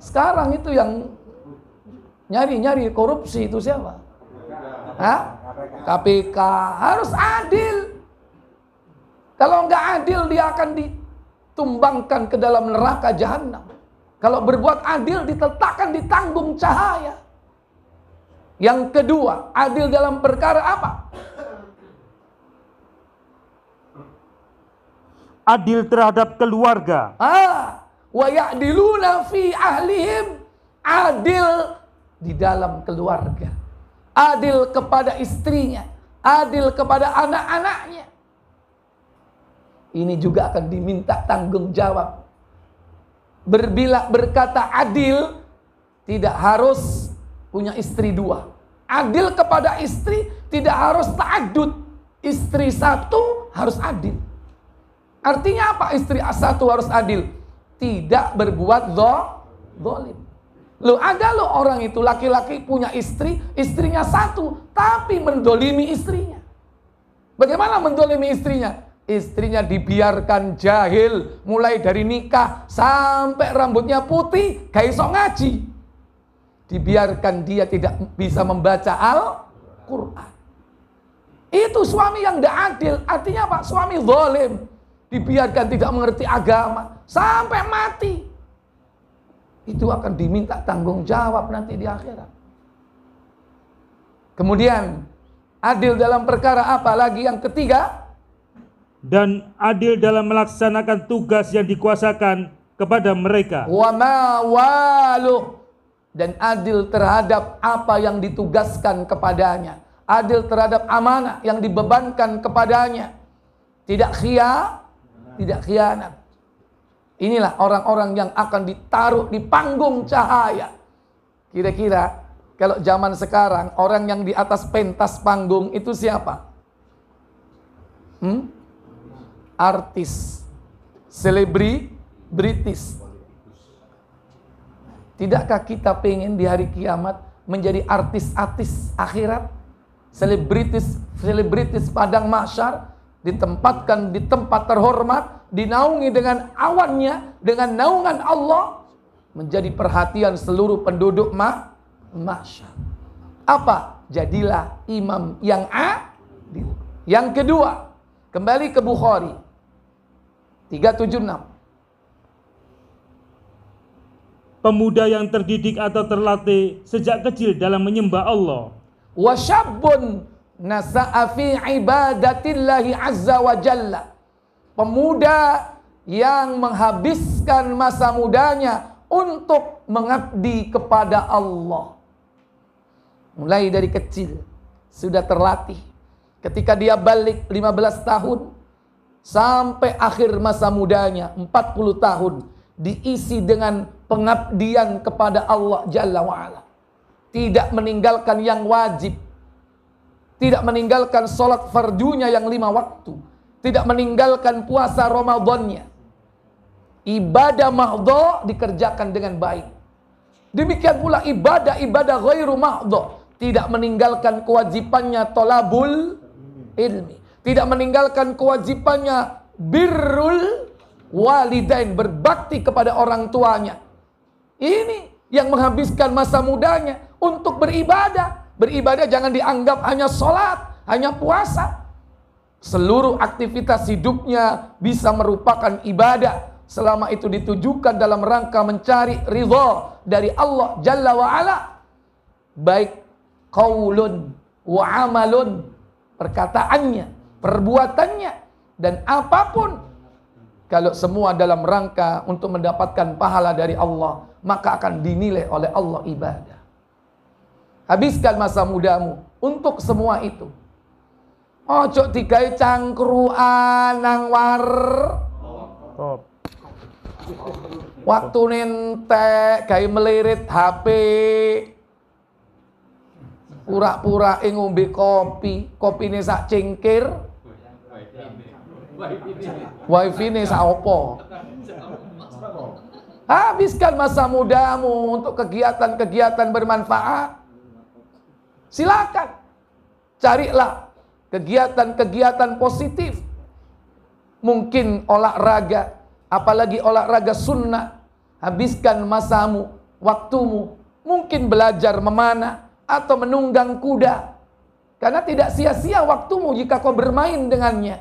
Sekarang itu yang nyari-nyari korupsi itu siapa? Hah? KPK. Harus adil. Kalau enggak adil, dia akan ditumbangkan ke dalam neraka jahanam. Kalau berbuat adil, diletakkan di tanggung cahaya. Yang kedua, adil dalam perkara apa? Adil terhadap keluarga. Wa ya'diluna fi ahlihim, adil di dalam keluarga, adil kepada istrinya, adil kepada anak-anaknya. Ini juga akan diminta tanggung jawab. Berkata adil, tidak harus punya istri dua. Adil kepada istri tidak harus ta'addud. Istri satu harus adil. Artinya apa istri satu harus adil? Tidak berbuat zalim. Loh, ada loh orang itu laki-laki punya istri, istrinya satu, tapi mendolimi istrinya. Bagaimana mendolimi istrinya? Istrinya dibiarkan jahil, mulai dari nikah sampai rambutnya putih, gak iso ngaji. Dibiarkan dia tidak bisa membaca Al-Quran. Itu suami yang tidak adil. Artinya apa? Suami zalim. Dibiarkan tidak mengerti agama sampai mati. Itu akan diminta tanggung jawab nanti di akhirat. Kemudian adil dalam perkara apa lagi yang ketiga? Dan adil dalam melaksanakan tugas yang dikuasakan kepada mereka. Wa ma waluh, dan adil terhadap apa yang ditugaskan kepadanya. Adil terhadap amanah yang dibebankan kepadanya. Tidak khianat. Inilah orang-orang yang akan ditaruh di panggung cahaya. Kira-kira kalau zaman sekarang orang yang di atas pentas panggung itu siapa? Artis, selebritis. Tidakkah kita pengen di hari kiamat menjadi artis-artis akhirat? Selebritis padang mahsyar, ditempatkan di tempat terhormat, dinaungi dengan awannya, dengan naungan Allah, menjadi perhatian seluruh penduduk mahsyar. Apa? Jadilah imam yang adil. Yang kedua, kembali ke Bukhari 376. Pemuda yang terdidik atau terlatih sejak kecil dalam menyembah Allah. Wa syabbun nasa'a fi ibadatillahi azza wa jalla. Pemuda yang menghabiskan masa mudanya untuk mengabdi kepada Allah. Mulai dari kecil sudah terlatih. Ketika dia balik 15 tahun sampai akhir masa mudanya 40 tahun diisi dengan pengabdian kepada Allah Jalla wa'ala. Tidak meninggalkan yang wajib, tidak meninggalkan sholat fardunya yang 5 waktu, tidak meninggalkan puasa Ramadannya. Ibadah mahdha dikerjakan dengan baik. Demikian pula ibadah-ibadah ghairu mahdha, tidak meninggalkan kewajibannya tolabul ilmi, tidak meninggalkan kewajibannya birrul walidain, berbakti kepada orang tuanya. Ini yang menghabiskan masa mudanya untuk beribadah. Beribadah jangan dianggap hanya sholat, hanya puasa. Seluruh aktivitas hidupnya bisa merupakan ibadah, selama itu ditujukan dalam rangka mencari ridha dari Allah Jalla wa'ala. Baik qaulun wa amalun, perkataannya, perbuatannya, dan apapun, kalau semua dalam rangka untuk mendapatkan pahala dari Allah, maka akan dinilai oleh Allah ibadah. Habiskan masa mudamu untuk semua itu. Ojo digawe cangkruan nang war. Waktu nentek gawe melirit HP. Pura-pura ngombe kopi, kopine sak cingkir. Wifi-ne sak opo. Habiskan masa mudamu untuk kegiatan-kegiatan bermanfaat. Silakan. Carilah kegiatan-kegiatan positif. Mungkin olahraga, apalagi olahraga sunnah. Habiskan masamu, waktumu. Mungkin belajar memanah atau menunggang kuda. Karena tidak sia-sia waktumu jika kau bermain dengannya.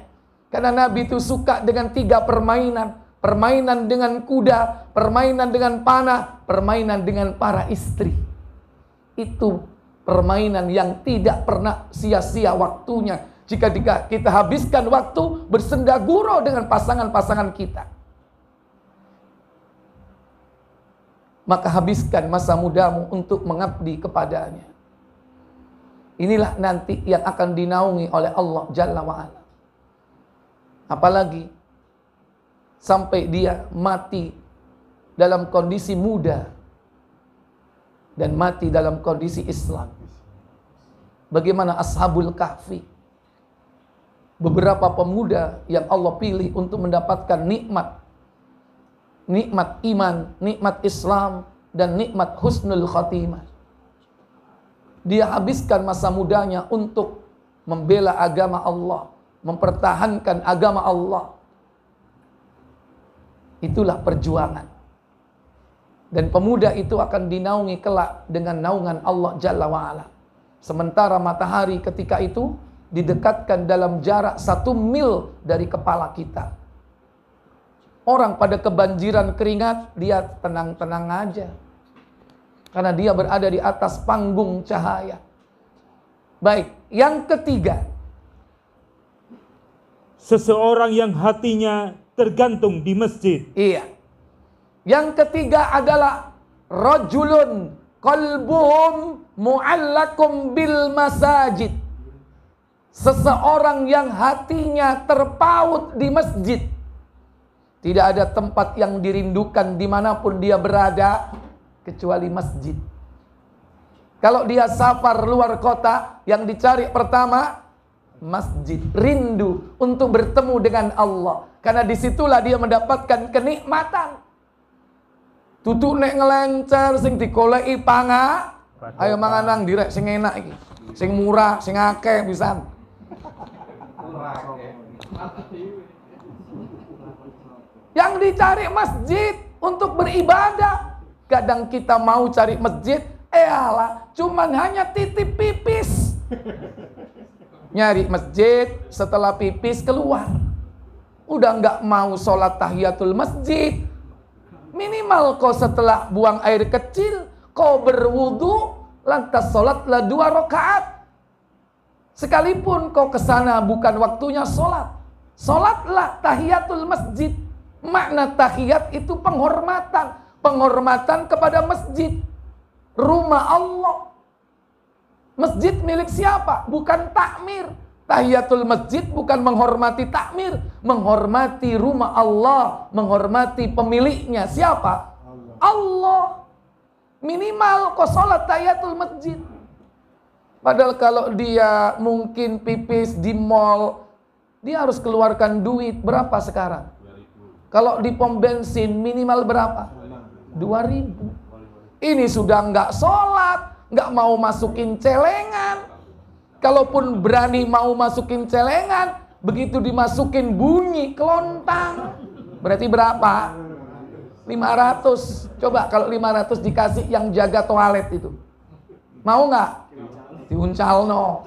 Karena Nabi itu suka dengan 3 permainan. Permainan dengan kuda, permainan dengan panah, permainan dengan para istri. Itu permainan yang tidak pernah sia-sia waktunya. Jika kita habiskan waktu bersenda gurau dengan pasangan-pasangan kita, maka habiskan masa mudamu untuk mengabdi kepadanya. Inilah nanti yang akan dinaungi oleh Allah Jalla wa'ala. Apalagi sampai dia mati dalam kondisi muda dan mati dalam kondisi Islam. Bagaimana Ashabul Kahfi, beberapa pemuda yang Allah pilih untuk mendapatkan nikmat iman, nikmat Islam, dan nikmat husnul khatimah. Dia habiskan masa mudanya untuk membela agama Allah, mempertahankan agama Allah. Itulah perjuangan. Dan pemuda itu akan dinaungi kelak dengan naungan Allah Jalla wa'ala. Sementara matahari ketika itu didekatkan dalam jarak 1 mil dari kepala kita. Orang pada kebanjiran keringat, dia tenang-tenang aja. Karena dia berada di atas panggung cahaya. Baik, yang ketiga. Seseorang yang hatinya tergantung di masjid. Iya. Yang ketiga adalah rajulun qalbuhum mu'allakum bil masajid. Seseorang yang hatinya terpaut di masjid. Tidak ada tempat yang dirindukan dimanapun dia berada kecuali masjid. Kalau dia safar luar kota, yang dicari pertama masjid. Rindu untuk bertemu dengan Allah. Karena disitulah dia mendapatkan kenikmatan. Tutuk nek ngelencer sing digoleki panga, ayo mangan nang direk sing enak iki. Sing murah, sing akeh pisan. Yang dicari masjid untuk beribadah. Kadang kita mau cari masjid, alah, cuman hanya titip pipis. Nyari masjid, setelah pipis keluar. Udah nggak mau sholat tahiyatul masjid. Minimal kau setelah buang air kecil, kau berwudu, lantas sholatlah 2 rakaat. Sekalipun kau kesana bukan waktunya sholat, sholatlah tahiyatul masjid. Makna tahiyat itu penghormatan. Penghormatan kepada masjid. Rumah Allah. Masjid milik siapa? Bukan takmir. Tahiyatul masjid bukan menghormati takmir, menghormati rumah Allah, menghormati pemiliknya. Siapa? Allah. Minimal kau sholat tahiyatul masjid. Padahal kalau dia mungkin pipis di mall, dia harus keluarkan duit berapa sekarang? Kalau di pom bensin minimal berapa? 2.000. Ini sudah nggak sholat, nggak mau masukin celengan. Kalaupun berani mau masukin celengan, begitu dimasukin bunyi kelontang. Berarti berapa? 500. Coba kalau 500 dikasih yang jaga toilet itu. Mau nggak? Diuncal no.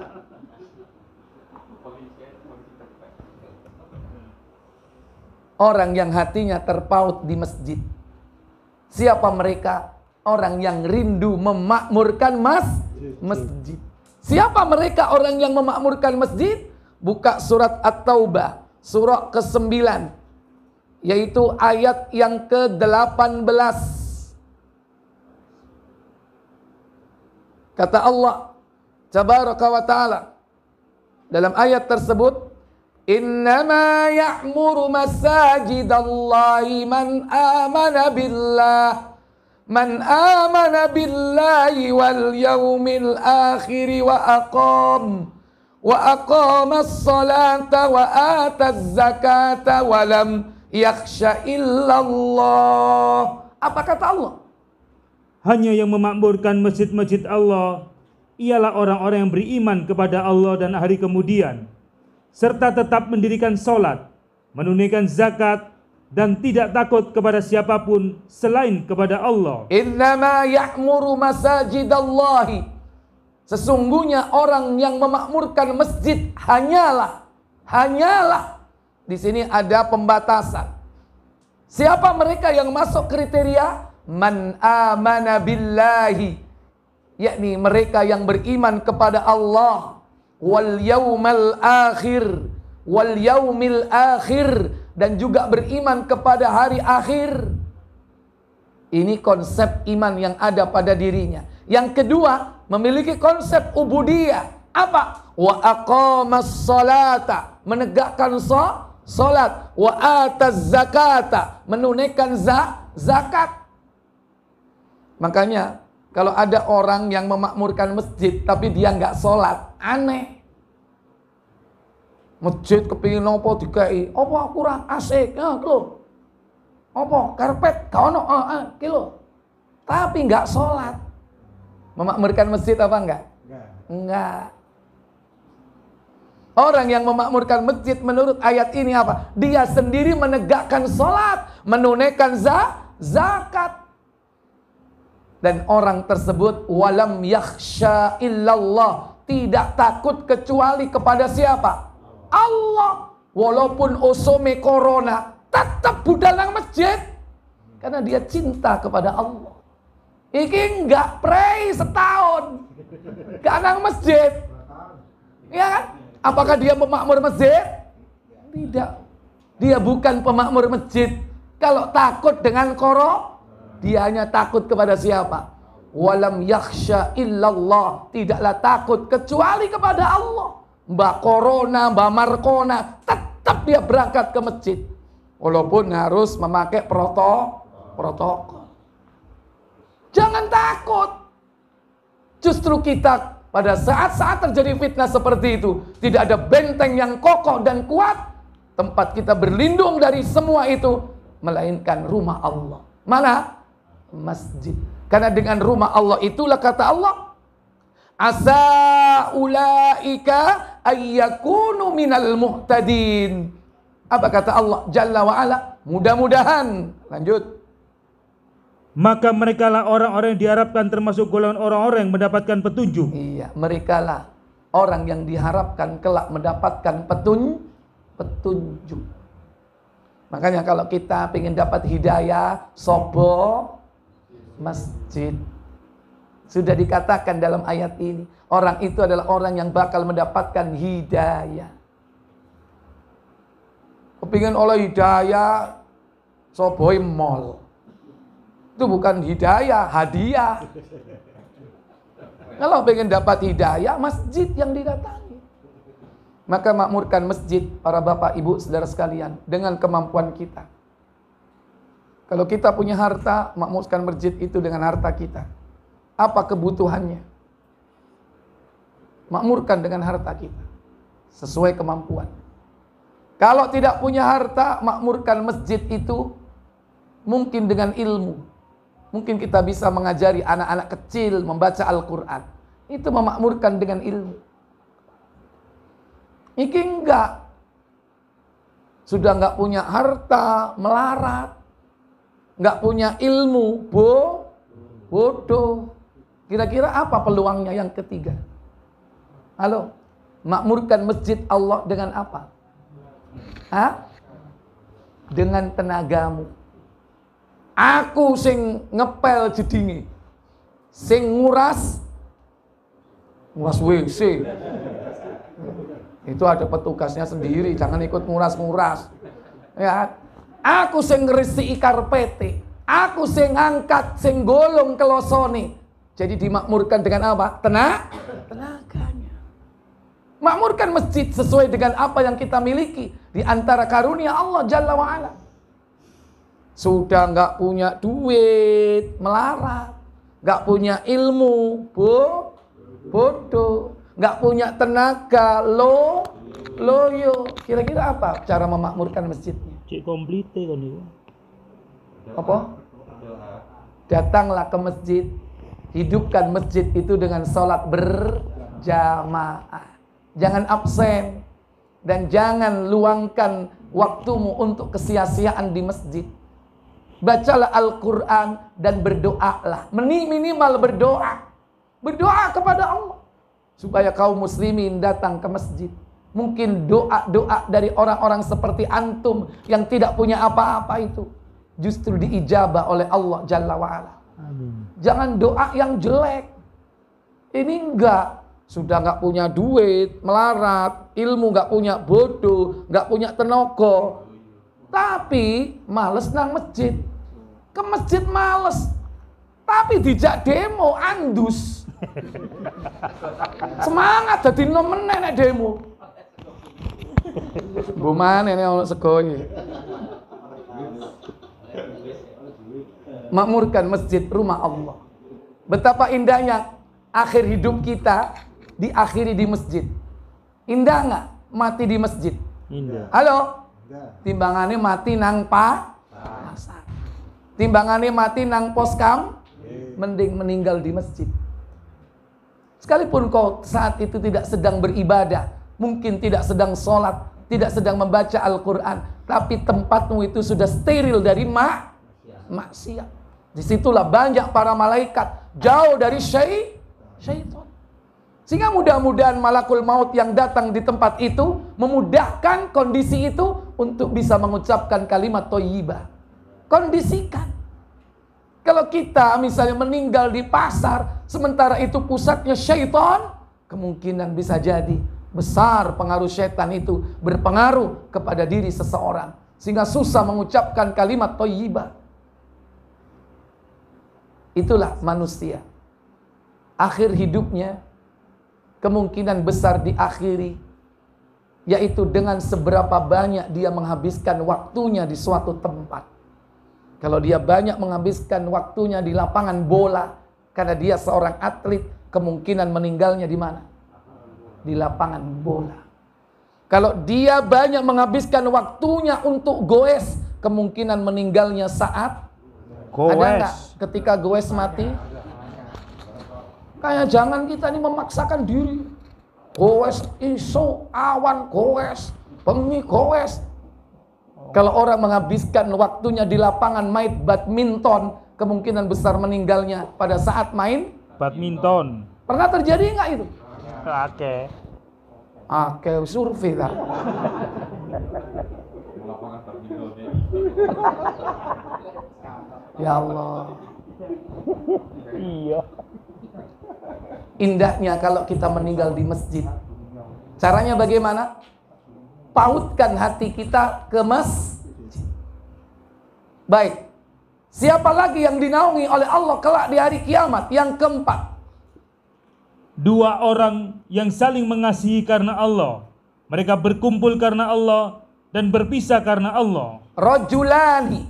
Orang yang hatinya terpaut di masjid. Siapa mereka? Orang yang rindu memakmurkan masjid. Siapa mereka orang yang memakmurkan masjid? Buka surat At-Taubah, surah ke-9, yaitu ayat yang ke-18. Kata Allah Tabaraka wa ta'ala dalam ayat tersebut, innama ya'muru masajidallahi man amana billahi wal yawmil akhir wa aqamas salata wa ataz zakata wa lam yakhsha illallah. Apa kata Allah? Hanya yang memakmurkan masjid-masjid Allah ialah orang-orang yang beriman kepada Allah dan hari kemudian, serta tetap mendirikan sholat, menunaikan zakat, dan tidak takut kepada siapapun selain kepada Allah. Innama ya'muru masajidallahi. Sesungguhnya orang yang memakmurkan masjid hanyalah. Di sini ada pembatasan. Siapa mereka yang masuk kriteria? Man amana billahi, yakni mereka yang beriman kepada Allah, wal yaumil akhir, dan juga beriman kepada hari akhir. Ini konsep iman yang ada pada dirinya. Yang kedua, memiliki konsep ubudiyah. Apa? Wa aqamas salata, menegakkan salat. Wa ataz zakata, menunaikan zakat. Makanya kalau ada orang yang memakmurkan masjid tapi dia nggak sholat, aneh. Masjid kepingin nopo dikai, apa kurang AC, kilo. Apa karpet, kono, kilo. Tapi nggak sholat. Memakmurkan masjid apa enggak? Enggak. Orang yang memakmurkan masjid menurut ayat ini apa? Dia sendiri menegakkan sholat, menunaikan zakat. Dan orang tersebut walam yakhsha illallah, tidak takut kecuali kepada siapa? Allah. Walaupun osome corona, tetap budal nang masjid karena dia cinta kepada Allah. Iki enggak pray setahun, gak nang masjid, ya kan? Apakah dia pemakmur masjid? Tidak. Dia bukan pemakmur masjid. Kalau takut dengan dia hanya takut kepada siapa? Walam yakhsha illallah, tidaklah takut kecuali kepada Allah. Mbak Corona, Mbak Markona, tetap dia berangkat ke masjid. Walaupun harus memakai protokol. Jangan takut. Justru kita pada saat-saat terjadi fitnah seperti itu, tidak ada benteng yang kokoh dan kuat, tempat kita berlindung dari semua itu, melainkan rumah Allah. Mana? Masjid. Karena dengan rumah Allah itulah kata Allah, asa ulaika ayyakunu minal muhtadin. Apa kata Allah Jalla wa Ala? Mudah-mudahan. Lanjut. Maka merekalah orang-orang yang diharapkan termasuk golongan orang-orang yang mendapatkan petunjuk. Iya, merekalah orang yang diharapkan kelak mendapatkan petunjuk. Makanya kalau kita ingin dapat hidayah, sobo masjid. Sudah dikatakan dalam ayat ini, orang itu adalah orang yang bakal mendapatkan hidayah. Kepingin oleh hidayah, soboi mall. Itu bukan hidayah, hadiah. Kalau pengen dapat hidayah, masjid yang didatangi. Maka makmurkan masjid, para bapak, ibu, saudara sekalian, dengan kemampuan kita. Kalau kita punya harta, makmurkan masjid itu dengan harta kita. Apa kebutuhannya? makmurkan dengan harta kita sesuai kemampuan. Kalau tidak punya harta, makmurkan masjid itu mungkin dengan ilmu. Mungkin kita bisa mengajari anak-anak kecil membaca Al-Quran. Itu memakmurkan dengan ilmu. Iki enggak. Sudah enggak punya harta, melarat. Enggak punya ilmu, bodoh. Kira-kira apa peluangnya yang ketiga? Halo? Makmurkan masjid Allah dengan apa? Hah? Dengan tenagamu. Aku sing ngepel jedinge. Sing nguras WC. Itu ada petugasnya sendiri, jangan ikut nguras-nguras. Ya. Aku sing ngresiki karpete. Aku sing ngangkat, sing golong kelosone. Jadi dimakmurkan dengan apa? Tenaganya. Makmurkan masjid sesuai dengan apa yang kita miliki. Di antara karunia Allah Jalla wa'ala. Sudah nggak punya duit, melarat. Nggak punya ilmu, bodoh. Nggak punya tenaga, loyo. Kira-kira apa cara memakmurkan masjidnya? Cek komplite kan itu. Apa? Datanglah ke masjid. Hidupkan masjid itu dengan sholat berjamaah. Jangan absen. Dan jangan luangkan waktumu untuk kesia-siaan di masjid. Bacalah Al-Quran dan berdoalah. Minimal berdoa. Berdoa kepada Allah. Supaya kaum muslimin datang ke masjid. Mungkin doa-doa dari orang-orang seperti antum yang tidak punya apa-apa itu justru diijabah oleh Allah Jalla wa'ala. Jangan doa yang jelek. Ini enggak. Sudah enggak punya duit, melarat, ilmu enggak punya, bodoh, enggak punya tenaga. Tapi males nang masjid. Ke masjid males. Tapi dijak demo andus. Semangat dadi nemen nek demo. Buman ini ono segoye. Makmurkan masjid rumah Allah. Betapa indahnya akhir hidup kita diakhiri di masjid. Indah nggak mati di masjid? Indah. Halo? Timbangannya mati nang pasar. Timbangannya mati nang poskam, mending meninggal di masjid. Sekalipun kau saat itu tidak sedang beribadah, mungkin tidak sedang sholat, tidak sedang membaca Al-Quran, tapi tempatmu itu sudah steril dari maksiat. Disitulah banyak para malaikat jauh dari syaitan. Sehingga mudah-mudahan malakul maut yang datang di tempat itu memudahkan kondisi itu untuk bisa mengucapkan kalimat thayyibah. Kondisikan. Kalau kita misalnya meninggal di pasar, sementara itu pusatnya syaitan, kemungkinan bisa jadi besar pengaruh syaitan itu berpengaruh kepada diri seseorang. Sehingga susah mengucapkan kalimat thayyibah. Itulah manusia. Akhir hidupnya kemungkinan besar diakhiri yaitu dengan seberapa banyak dia menghabiskan waktunya di suatu tempat. Kalau dia banyak menghabiskan waktunya di lapangan bola karena dia seorang atlet, kemungkinan meninggalnya di mana? Di lapangan bola. Kalau dia banyak menghabiskan waktunya untuk goes, kemungkinan meninggalnya saat goes. Ada nggak ketika goes mati? Kayak jangan kita ini memaksakan diri. Goes iso, awan goes, bengi goes. Kalau orang menghabiskan waktunya di lapangan main badminton, kemungkinan besar meninggalnya pada saat main badminton. Pernah terjadi nggak itu? Oke, survei lah. Ya Allah. Iya. Indahnya kalau kita meninggal di masjid. Caranya bagaimana? Pautkan hati kita ke masjid. Baik. Siapa lagi yang dinaungi oleh Allah kelak di hari kiamat? Yang keempat. Dua orang yang saling mengasihi karena Allah. Mereka berkumpul karena Allah dan berpisah karena Allah. Rajulani.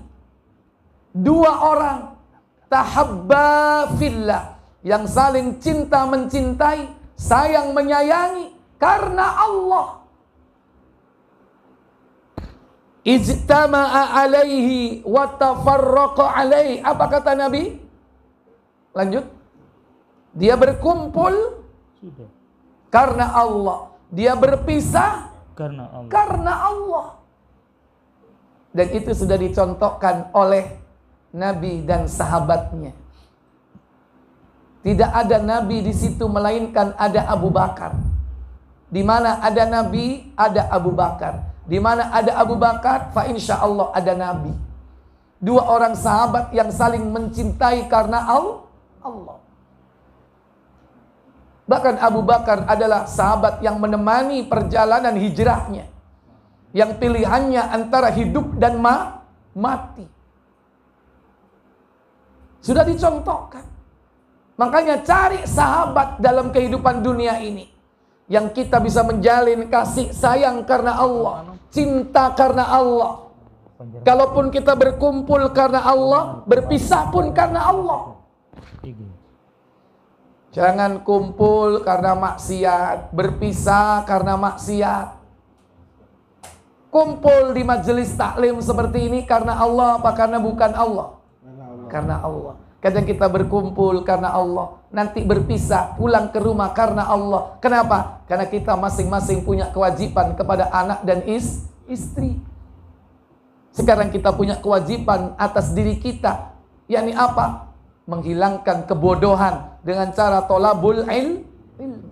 Dua orang tahabba fillah, yang saling cinta mencintai sayang menyayangi karena Allah. Ijtama'a alaihi wa tafarraqa alaihi. Apa kata Nabi? Lanjut. Dia berkumpul Sudah. karena Allah. Dia berpisah Karena Allah. karena Allah. Dan itu sudah dicontohkan oleh Nabi dan sahabatnya. Tidak ada Nabi di situ melainkan ada Abu Bakar. Di mana ada Nabi, ada Abu Bakar. Di mana ada Abu Bakar, fa insya Allah ada Nabi. Dua orang sahabat yang saling mencintai karena Allah. Bahkan Abu Bakar adalah sahabat yang menemani perjalanan hijrahnya, yang pilihannya antara hidup dan mati. Sudah dicontohkan. Makanya cari sahabat dalam kehidupan dunia ini yang kita bisa menjalin kasih sayang karena Allah, cinta karena Allah. Kalaupun kita berkumpul karena Allah, berpisah pun karena Allah. Jangan kumpul karena maksiat, berpisah karena maksiat. Kumpul di majelis taklim seperti ini karena Allah apa karena bukan Allah? Karena Allah. Kadang kita berkumpul karena Allah, nanti berpisah, pulang ke rumah karena Allah. Kenapa? Karena kita masing-masing punya kewajiban kepada anak dan istri. Sekarang kita punya kewajiban atas diri kita, yakni apa? Menghilangkan kebodohan dengan cara tolabul ilmi.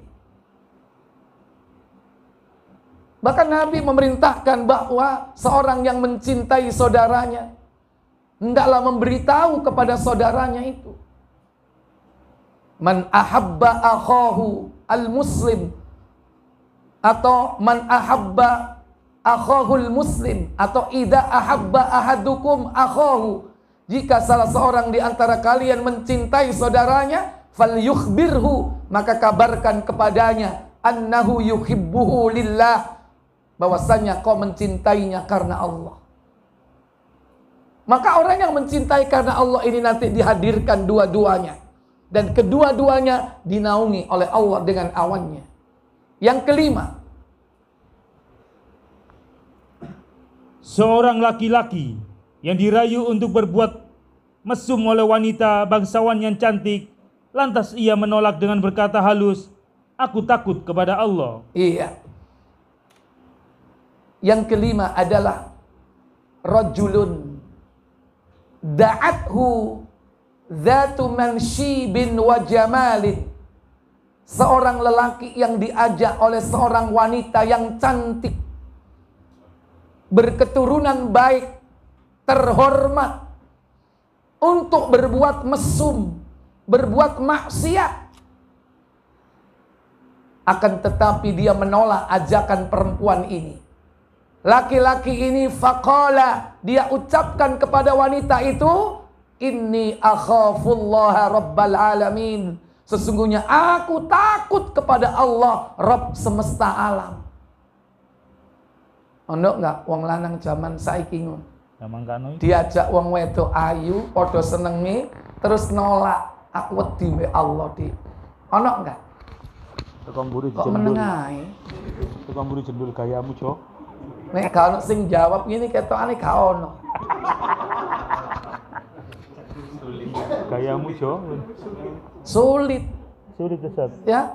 Bahkan Nabi memerintahkan bahwa seorang yang mencintai saudaranya hendaklah memberitahu kepada saudaranya itu. Man ahabba akhahu al-muslim, atau man ahabba akhahul muslim, atau idza ahabba ahadukum akhahu, jika salah seorang di antara kalian mencintai saudaranya, falyukhbirhu, maka kabarkan kepadanya, annahu yuhibbuhu lillah, bahwasanya kau mencintainya karena Allah. Maka orang yang mencintai karena Allah ini nanti dihadirkan dua-duanya, dan kedua-duanya dinaungi oleh Allah dengan awannya. Yang kelima, seorang laki-laki yang dirayu untuk berbuat mesum oleh wanita bangsawan yang cantik, lantas ia menolak dengan berkata halus, aku takut kepada Allah. Iya. Yang kelima adalah rajulun da'athu dzatu manshibin wa jamalin. Seorang lelaki yang diajak oleh seorang wanita yang cantik, berketurunan baik, terhormat, untuk berbuat mesum, berbuat maksiat. Akan tetapi dia menolak ajakan perempuan ini. Laki-laki ini faqala, dia ucapkan kepada wanita itu, inni akhafullaha rabbal alamin, sesungguhnya aku takut kepada Allah, Rabb semesta alam. Ono enggak wong lanang zaman saiki ngono? Diajak wong wedok ayu, padha senenge, terus nolak, aku wedi mbek Allah, Dik. Ono enggak? Tukang buru Kok menengae? Tukang buru jendul gayamu, Cok. Nek gak ono sing jawab gini ketokane gak ono. Gayamu, Cok. Sulit. Sulit Ustaz. Ya.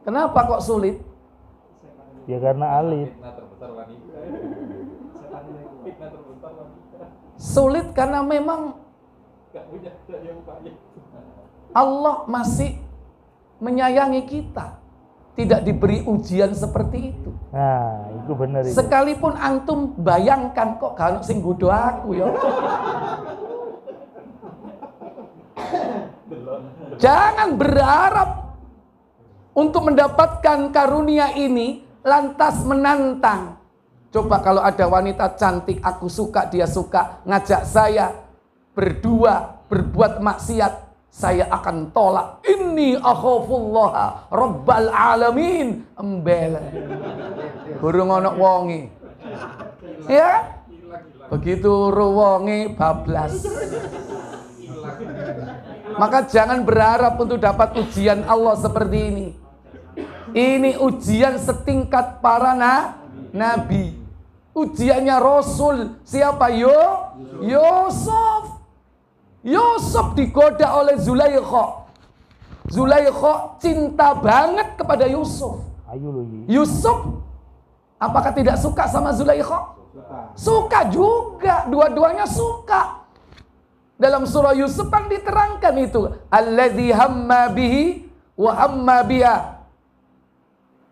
Kenapa kok sulit? Ya karena alit. Sulit karena memang Allah masih menyayangi kita. Tidak diberi ujian seperti itu. Nah, itu benar itu. Sekalipun antum bayangkan kok kalau sing gudo aku ya. Jangan berharap untuk mendapatkan karunia ini lantas menantang. Coba kalau ada wanita cantik, aku suka, dia suka, ngajak saya berdua berbuat maksiat, saya akan tolak. Inni akhafullaha rabbal alamin. Embel. Burung ono wonge. Ya? Begitu wonge bablas. Maka jangan berharap untuk dapat ujian Allah seperti ini. Ini ujian setingkat para nabi. Ujiannya Rasul siapa? Yusuf. Yusuf digoda oleh Zulaikha. Zulaikha cinta banget kepada Yusuf. Yusuf apakah tidak suka sama Zulaikha? Suka juga, dua-duanya suka. Dalam surah Yusuf kan diterangkan itu, alladzi hamma bihi wa hamma biha.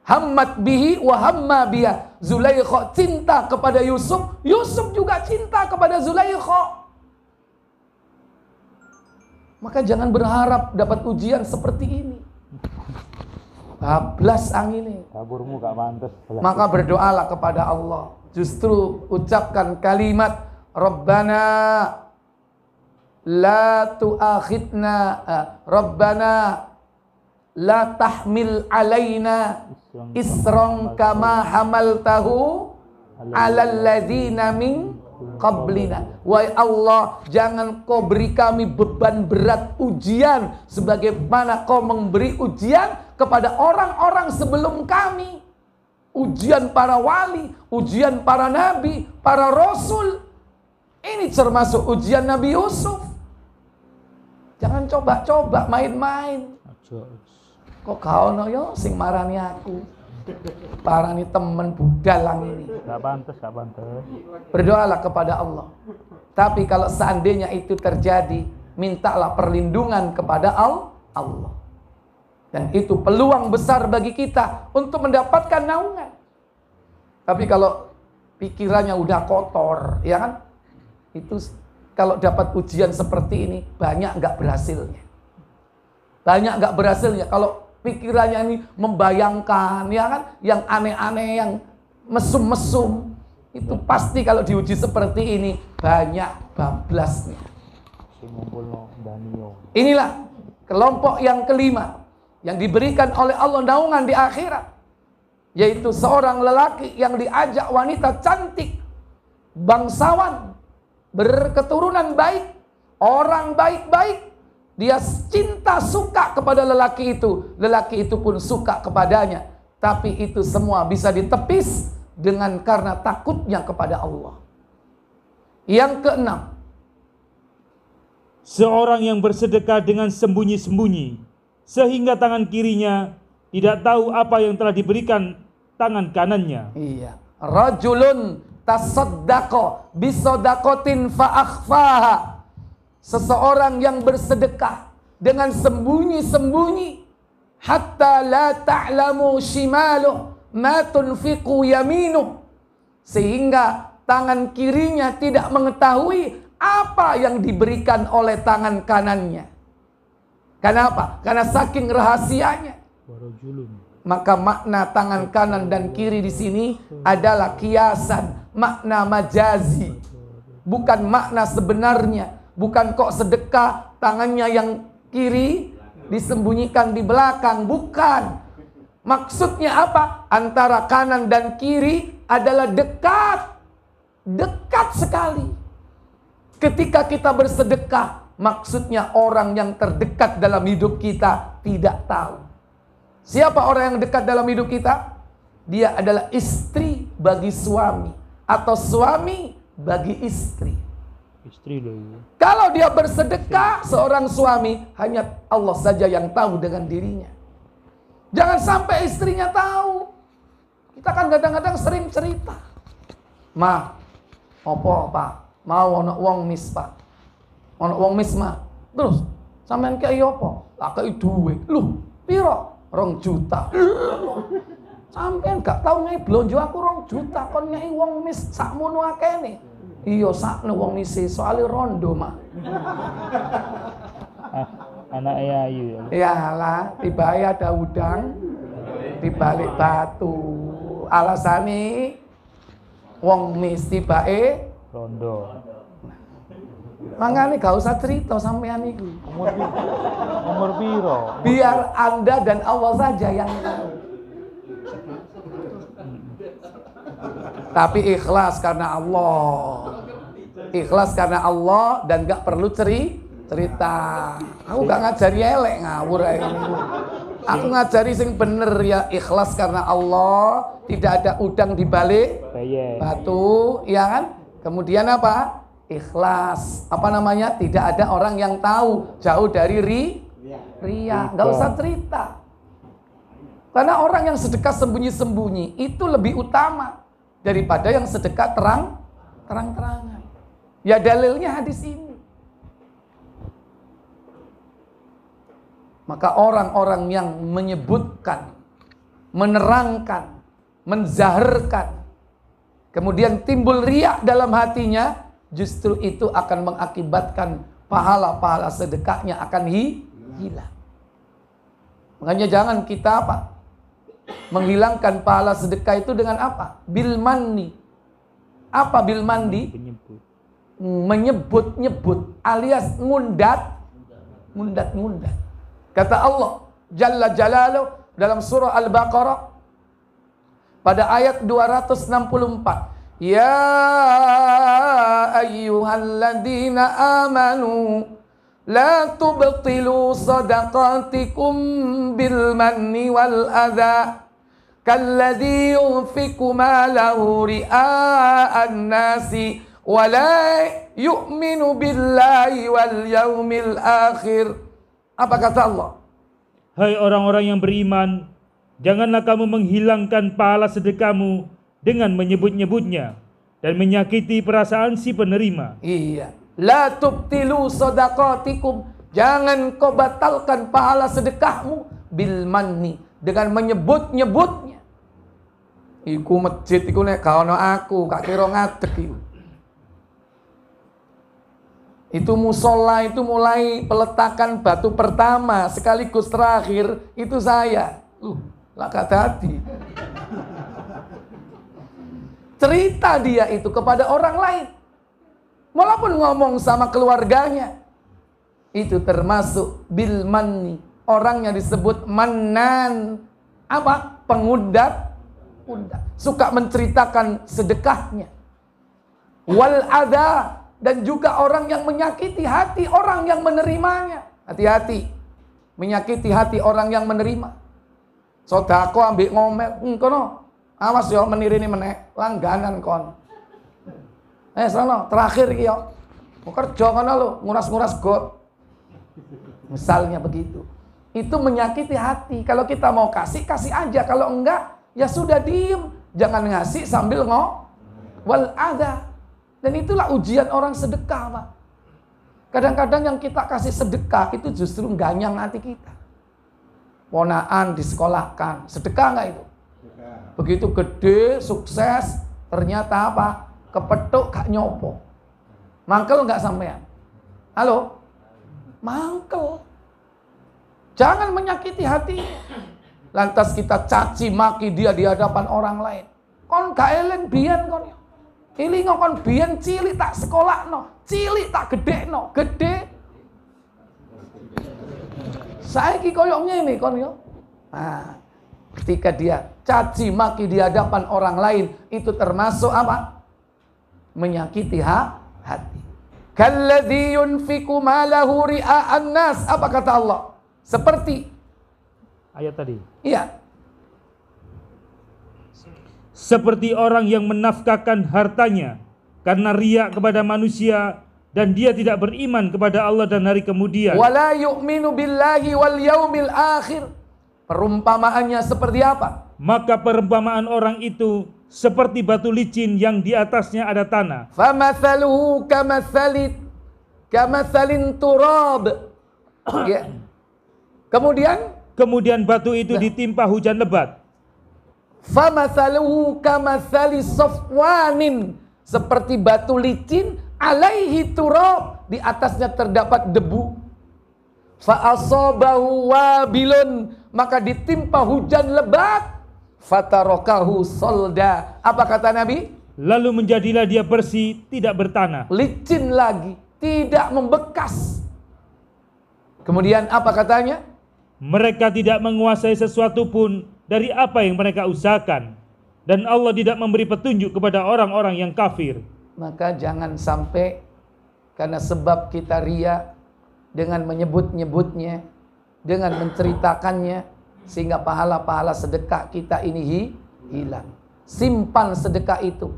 Hammat bihi wa hamma biha. Zulaikha cinta kepada Yusuf, Yusuf juga cinta kepada Zulaikha. Maka jangan berharap dapat ujian seperti ini. Bablas anginnya. Kaburmu gak pantas. Maka berdoalah kepada Allah. Justru ucapkan kalimat Rabbana la tu'akhidna, Rabbana la tahmil alaina isran kama hamaltahu alal ladzina min qablina. Wahai Allah, jangan kau beri kami beban berat ujian sebagaimana kau memberi ujian kepada orang-orang sebelum kami. Ujian para wali, ujian para nabi, para rasul. Ini termasuk ujian Nabi Yusuf. Jangan coba-coba main-main. Kok kau no yo sing marani aku. Parani temen budalang ini. Gak pantas, gak pantas. Berdoalah kepada Allah. Tapi kalau seandainya itu terjadi, mintalah perlindungan kepada Allah. Dan itu peluang besar bagi kita untuk mendapatkan naungan. Tapi kalau pikirannya udah kotor, ya kan? Itu kalau dapat ujian seperti ini, banyak nggak berhasilnya. Banyak nggak berhasilnya. Kalau pikirannya ini membayangkan, ya kan? Yang aneh-aneh, yang mesum-mesum. Itu pasti kalau diuji seperti ini, banyak bablasnya. Inilah kelompok yang kelima yang diberikan oleh Allah naungan di akhirat, yaitu seorang lelaki yang diajak wanita cantik, bangsawan, berketurunan baik, orang baik-baik. Dia cinta, suka kepada lelaki itu pun suka kepadanya. Tapi itu semua bisa ditepis dengan karena takutnya kepada Allah. Yang keenam, seorang yang bersedekah dengan sembunyi-sembunyi sehingga tangan kirinya tidak tahu apa yang telah diberikan tangan kanannya. Iya. Rajulun tasaddaqa bisadaqatin fa'akhfaha. Seseorang yang bersedekah dengan sembunyi-sembunyi hatta la ta'lamu shimaluh ma tunfiqu yaminuh, sehingga tangan kirinya tidak mengetahui apa yang diberikan oleh tangan kanannya. Kenapa? Karena saking rahasianya. Maka makna tangan kanan dan kiri di sini adalah kiasan, makna majazi, bukan makna sebenarnya. Bukan kok sedekah tangannya yang kiri disembunyikan di belakang, bukan. Maksudnya apa? Antara kanan dan kiri adalah dekat, dekat sekali. Ketika kita bersedekah, maksudnya orang yang terdekat dalam hidup kita tidak tahu. Siapa orang yang dekat dalam hidup kita? Dia adalah istri bagi suami, atau suami bagi istri. Kalau dia bersedekah, seorang suami, hanya Allah saja yang tahu dengan dirinya. Jangan sampai istrinya tahu. Kita kan kadang-kadang sering cerita, "Ma, opo Pak, mau ono wong mis Pak, ono wong mis Ma." Terus sampean kei opo? Lah kei duit. Loh, piro? 2 juta. Sampean gak tahu ngei blonjo aku 2 juta, kon ngei wong mis sakmono akene. Iya sakno wong misi soalnya rondo mah. Anak ayu ya. Iyalah, tiba-tiba ada udang di balik batu. Alasane wong mis tiba-tiba Rondo. Makanya gak usah cerita sampean iku. Umur piro? Biar Anda dan Allah saja yang tahu. Tapi ikhlas karena Allah. Ikhlas karena Allah dan gak perlu cerita. Aku gak ngajari elek ngawur aja. Aku ngajari sing bener ya, ikhlas karena Allah, tidak ada udang di balik batu, ya kan? Kemudian apa? Ikhlas. Apa namanya? Tidak ada orang yang tahu, jauh dari ria. Nggak usah cerita. Karena orang yang sedekah sembunyi-sembunyi itu lebih utama daripada yang sedekah terang-terangan. Ya dalilnya hadis ini. Maka orang-orang yang menyebutkan, menerangkan, menzaharkan, kemudian timbul riya dalam hatinya, justru itu akan mengakibatkan pahala-pahala sedekahnya akan hilang. Makanya jangan kita apa? Menghilangkan pahala sedekah itu dengan apa? Bil manni. Apa bil mandi? Menyebut-nyebut alias ngundat. Kata Allah Jalla Jalaluh dalam surah Al-Baqarah pada ayat 264. Ya ayyuhalladzina amanu la tubtilu sadaqatikum bil manni wal adha kalladzi yunfiqu malahu ria'an nasi wa la yu'minu billahi wal yaumil akhir. Apa kata Allah? Hai orang-orang yang beriman, janganlah kamu menghilangkan pahala sedekahmu dengan menyebut-nyebutnya dan menyakiti perasaan si penerima. Iya. La tubtilu sadaqatikum. Jangan kau batalkan pahala sedekahmu bil manni, dengan menyebut-nyebutnya. Iku masjid iku nek gak ono aku, gak kira ngadeg iku. Itu musola itu mulai peletakan batu pertama sekaligus terakhir itu saya. Lah kata hati. Cerita dia itu kepada orang lain. Walaupun ngomong sama keluarganya. Itu termasuk bil manni. Orangnya disebut mannan. Apa? Pengundat. Suka menceritakan sedekahnya. Wal adha. Dan juga orang yang menyakiti hati orang yang menerimanya. Hati-hati. Menyakiti hati orang yang menerima. Sodako ambil ngomel. Kono. Awas yo menirini menek. Langganan kon. Sono. Terakhir yo. Mau kerja kono lo. Nguras-nguras got. Misalnya begitu. Itu menyakiti hati. Kalau kita mau kasih, kasih aja. Kalau enggak, ya sudah diem. Jangan ngasih sambil wal adha. Dan itulah ujian orang sedekah, Pak. Kadang-kadang yang kita kasih sedekah itu justru ganyang hati kita. Ponaan disekolahkan, sedekah enggak itu? Begitu gede, sukses, ternyata apa? Kepethuk gak nyopo. Mangkel enggak sampean? Halo? Mangkel. Jangan menyakiti hati. Lantas kita caci maki dia di hadapan orang lain. Kon gak eling biyen kon. Ini ngokon biyen cilik tak sekolahno, cilik tak gedekno, gede. Saiki koyo ngene kon yo. Nah, ketika dia caci maki di hadapan orang lain itu termasuk apa? Menyakiti hati. Kalladzi yunfiqu malahu ria'an nas. Apa kata Allah? Seperti ayat tadi. Iya. Seperti orang yang menafkahkan hartanya karena riya kepada manusia dan dia tidak beriman kepada Allah dan hari kemudian. Wala yu'minu billahi wal yaumil akhir. Perumpamaannya seperti apa? Maka perumpamaan orang itu seperti batu licin yang di atasnya ada tanah. Famathaluhu kamathalin turab. Ya. Kemudian batu itu ditimpa hujan lebat. Famathaluhu kamathali safwanin, seperti batu licin alaihi turab, di atasnya terdapat debu. Fa asabahu wabilun, maka ditimpa hujan lebat. Fatarakahu solda. Apa kata Nabi? Lalu menjadilah dia bersih, tidak bertanah. Licin lagi, tidak membekas. Kemudian apa katanya? Mereka tidak menguasai sesuatu pun dari apa yang mereka usahakan, dan Allah tidak memberi petunjuk kepada orang-orang yang kafir. Maka jangan sampai karena sebab kita riya dengan menyebut-nyebutnya, dengan menceritakannya, sehingga pahala-pahala sedekah kita ini hilang. Simpan sedekah itu.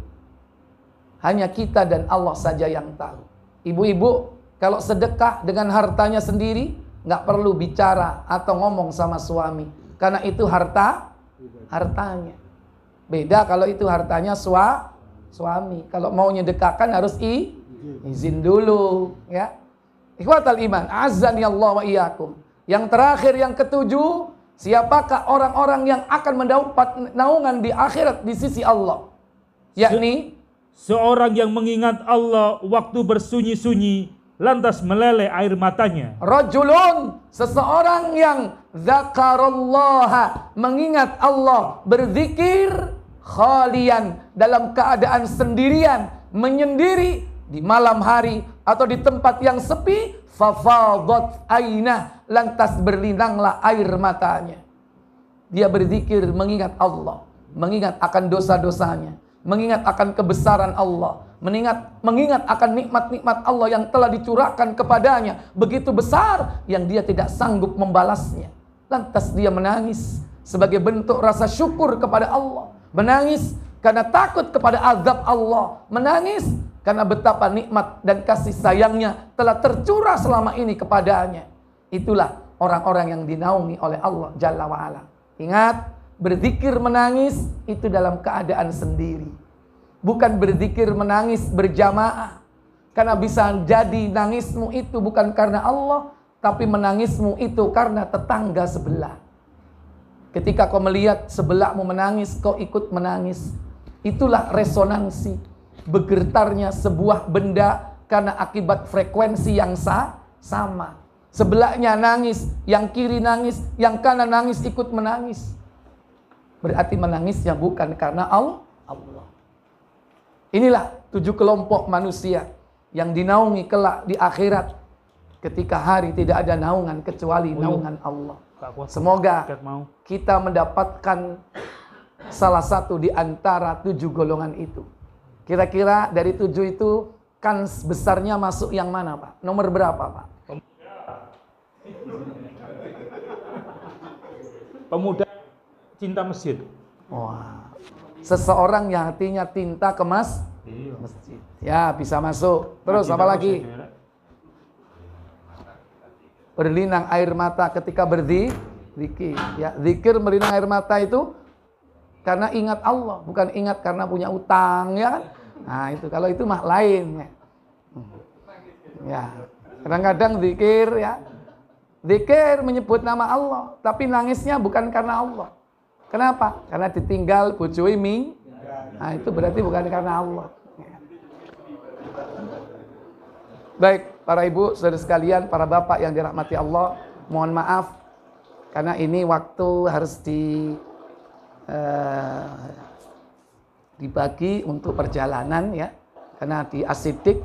Hanya kita dan Allah saja yang tahu. Ibu-ibu, kalau sedekah dengan hartanya sendiri, nggak perlu bicara atau ngomong sama suami, karena itu hartanya. Beda kalau itu hartanya suami. Kalau mau nyedekahkan harus izin dulu, ya. Ikhwatal iman, azani Allah wa iyyakum. Yang terakhir, yang ketujuh, siapakah orang-orang yang akan mendapat naungan di akhirat di sisi Allah? Yakni seorang yang mengingat Allah waktu bersunyi-sunyi, lantas meleleh air matanya. Rajulun, seseorang yang dzakarallaha, mengingat Allah, berzikir khalian, dalam keadaan sendirian, menyendiri di malam hari atau di tempat yang sepi, fafadat ainah, lantas berlinanglah air matanya. Dia berzikir mengingat Allah, mengingat akan dosa-dosanya, mengingat akan kebesaran Allah, mengingat akan nikmat-nikmat Allah yang telah dicurahkan kepadanya begitu besar yang dia tidak sanggup membalasnya. Lantas dia menangis sebagai bentuk rasa syukur kepada Allah, menangis karena takut kepada azab Allah, menangis karena betapa nikmat dan kasih sayangnya telah tercurah selama ini kepadanya. Itulah orang-orang yang dinaungi oleh Allah Jalla wa'ala. Ingat, berzikir menangis itu dalam keadaan sendiri, bukan berzikir menangis berjamaah. Karena bisa jadi nangismu itu bukan karena Allah, tapi menangismu itu karena tetangga sebelah. Ketika kau melihat sebelahmu menangis, kau ikut menangis. Itulah resonansi, bergetarnya sebuah benda karena akibat frekuensi yang sama. Sebelahnya nangis, yang kiri nangis, yang kanan nangis, ikut menangis. Berarti menangisnya bukan karena Allah. Inilah 7 kelompok manusia yang dinaungi kelak di akhirat, ketika hari tidak ada naungan kecuali naungan Allah. Semoga kita mendapatkan salah satu di antara 7 golongan itu. Kira-kira dari 7 itu kans besarnya masuk yang mana, Pak? Nomor berapa, Pak? Pemuda cinta masjid. Wah. Seseorang yang hatinya tinta ke masjid. Ya, bisa masuk. Terus apa lagi? Berlinang air mata ketika berzikir. Ya, zikir berlinang air mata itu karena ingat Allah, bukan ingat karena punya utang, ya kan? Nah, itu kalau itu mah lain, ya. Ya. Kadang-kadang zikir, ya. Zikir menyebut nama Allah, tapi nangisnya bukan karena Allah. Kenapa? Karena ditinggal bojoi ming. Nah, itu berarti bukan karena Allah. Baik, para ibu, saudara sekalian, para bapak yang dirahmati Allah, mohon maaf karena ini waktu harus dibagi untuk perjalanan, ya. Karena di Asidik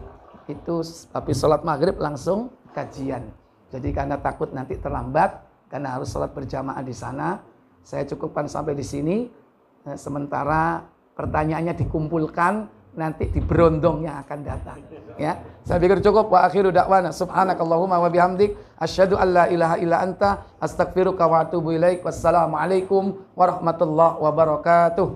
itu habis sholat maghrib langsung kajian. Jadi karena takut nanti terlambat, karena harus sholat berjamaah di sana, saya cukupkan sampai di sini. Sementara pertanyaannya dikumpulkan, nanti di berondong yang akan datang. Ya, saya pikir cukup. Wa akhiru da'wana subhanakallahumma wa bihamdik asyhadu an la ilaha illa anta astaghfiruka wa atubu ilaik. Wassalamualaikum warahmatullahi wabarakatuh.